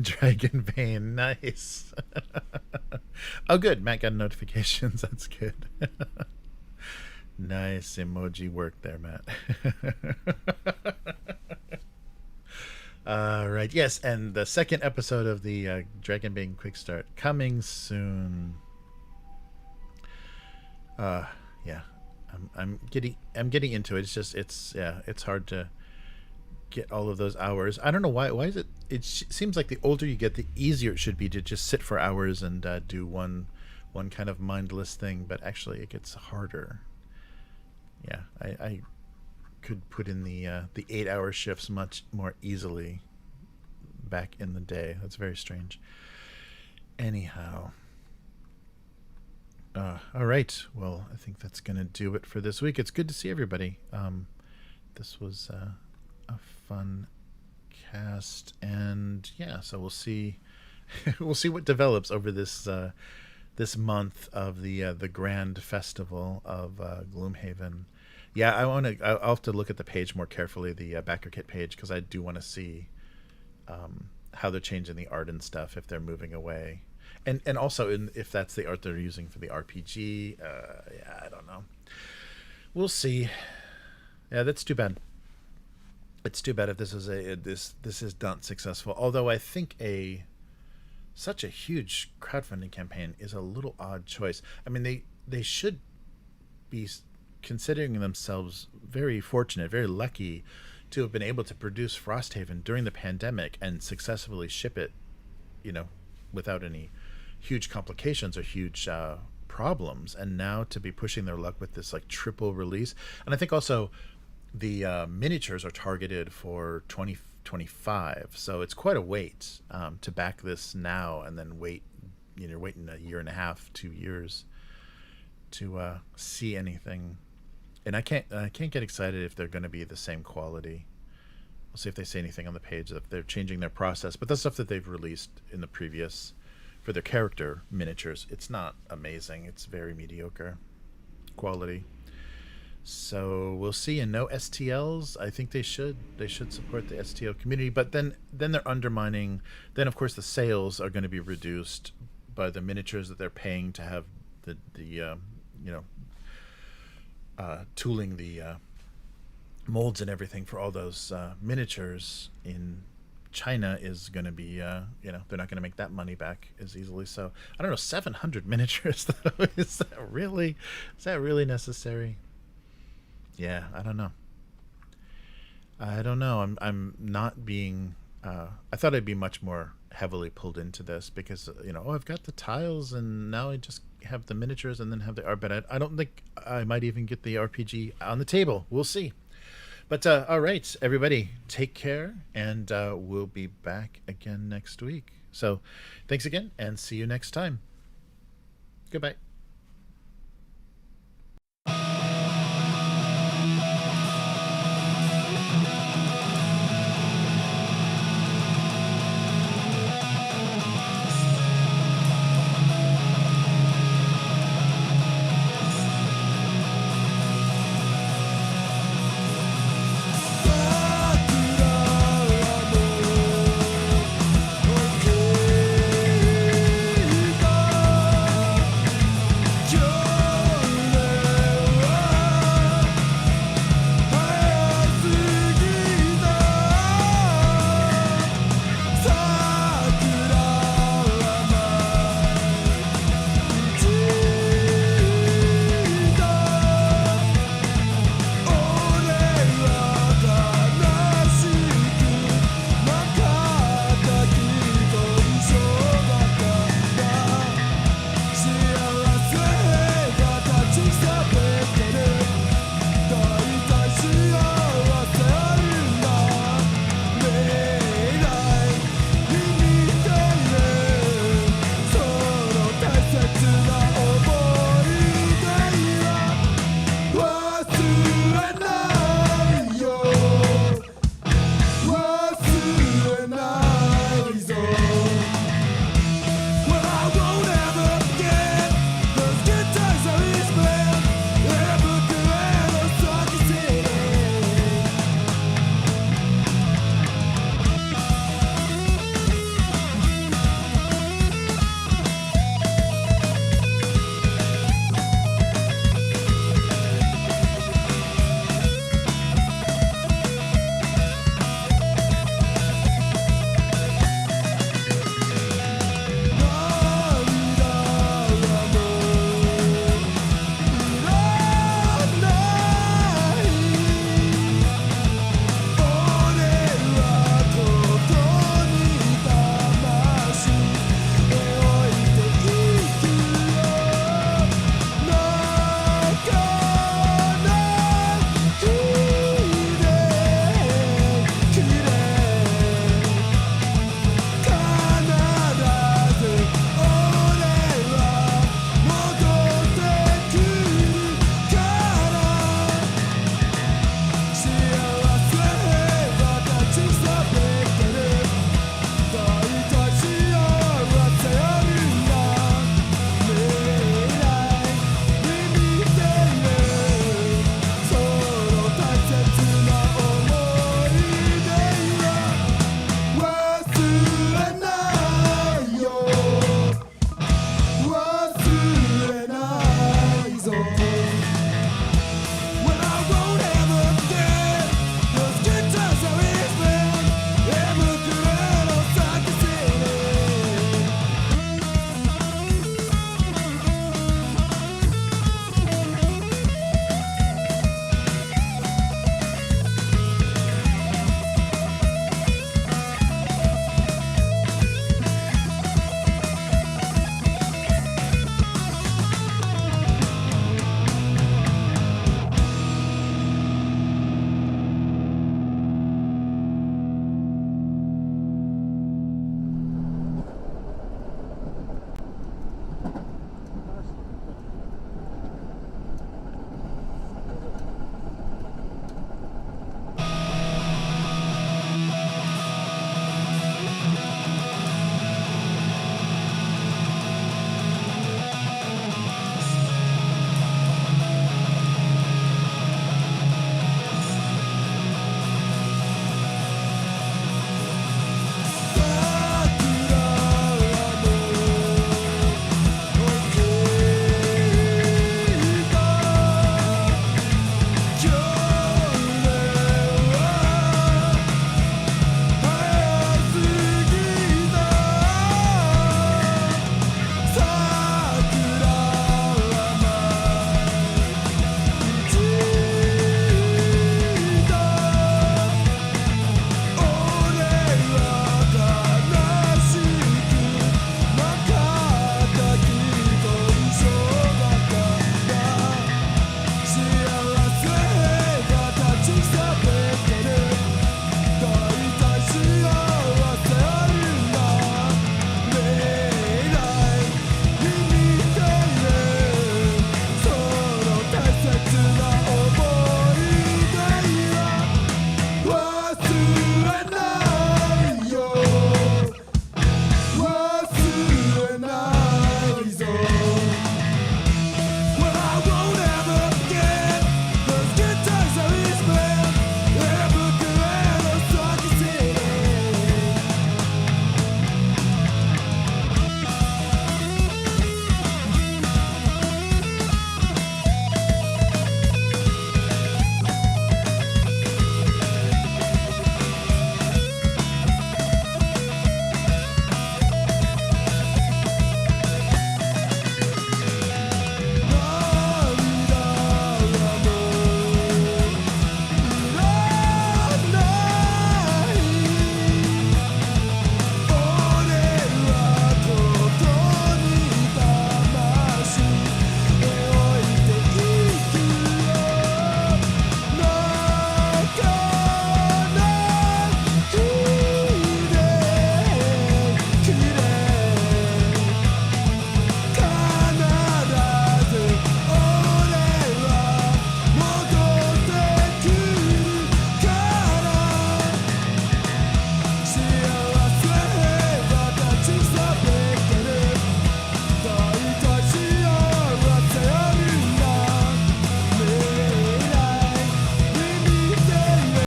Dragonbane, nice. Oh good, Matt got notifications. That's good. Nice emoji work there, Matt. Right, yes, and the second episode of the Dragonbane Quick Start coming soon. Yeah, I'm getting into it. It's hard to get all of those hours. I don't know why. Why is it? It seems like the older you get, the easier it should be to just sit for hours and do one kind of mindless thing. But actually, it gets harder. Yeah, I could put in the 8-hour shifts much more easily back in the day. That's very strange. Anyhow, all right. Well, I think that's gonna do it for this week. It's good to see everybody. This was a fun cast, and yeah, so we'll see we'll see what develops over this this month of the Grand Festival of Gloomhaven. Yeah, I'll have to look at the page more carefully, the Backerkit page, because I do want to see how they're changing the art and stuff, if they're moving away, and also if that's the art they're using for the RPG. Yeah, I don't know. We'll see. Yeah, that's too bad. It's too bad if this is this is not successful. Although I think such a huge crowdfunding campaign is a little odd choice. I mean, they should be considering themselves very fortunate, very lucky to have been able to produce Frosthaven during the pandemic and successfully ship it, without any huge complications or huge problems. And now to be pushing their luck with this like triple release. And I think also the miniatures are targeted for 2025, so it's quite a wait to back this now and then waiting a year and a half, 2 years to see anything. And I can't get excited if they're going to be the same quality. We'll see if they say anything on the page if they're changing their process. But the stuff that they've released in the previous for their character miniatures, it's not amazing. It's very mediocre quality. So we'll see. And no STLs. I think they should support the STL community. But then they're undermining. Then of course the sales are going to be reduced by the miniatures that they're paying to have the tooling the molds and everything for all those miniatures in China is going to be they're not going to make that money back as easily. So I don't know, 700 miniatures though, is that really necessary? Yeah, I don't know. I'm not being I thought I'd be much more heavily pulled into this because I've got the tiles and now I just have the miniatures and then have the art, but I don't think I might even get the RPG on the table. We'll see. But all right, everybody, take care, and we'll be back again next week. So thanks again, and see you next time. Goodbye.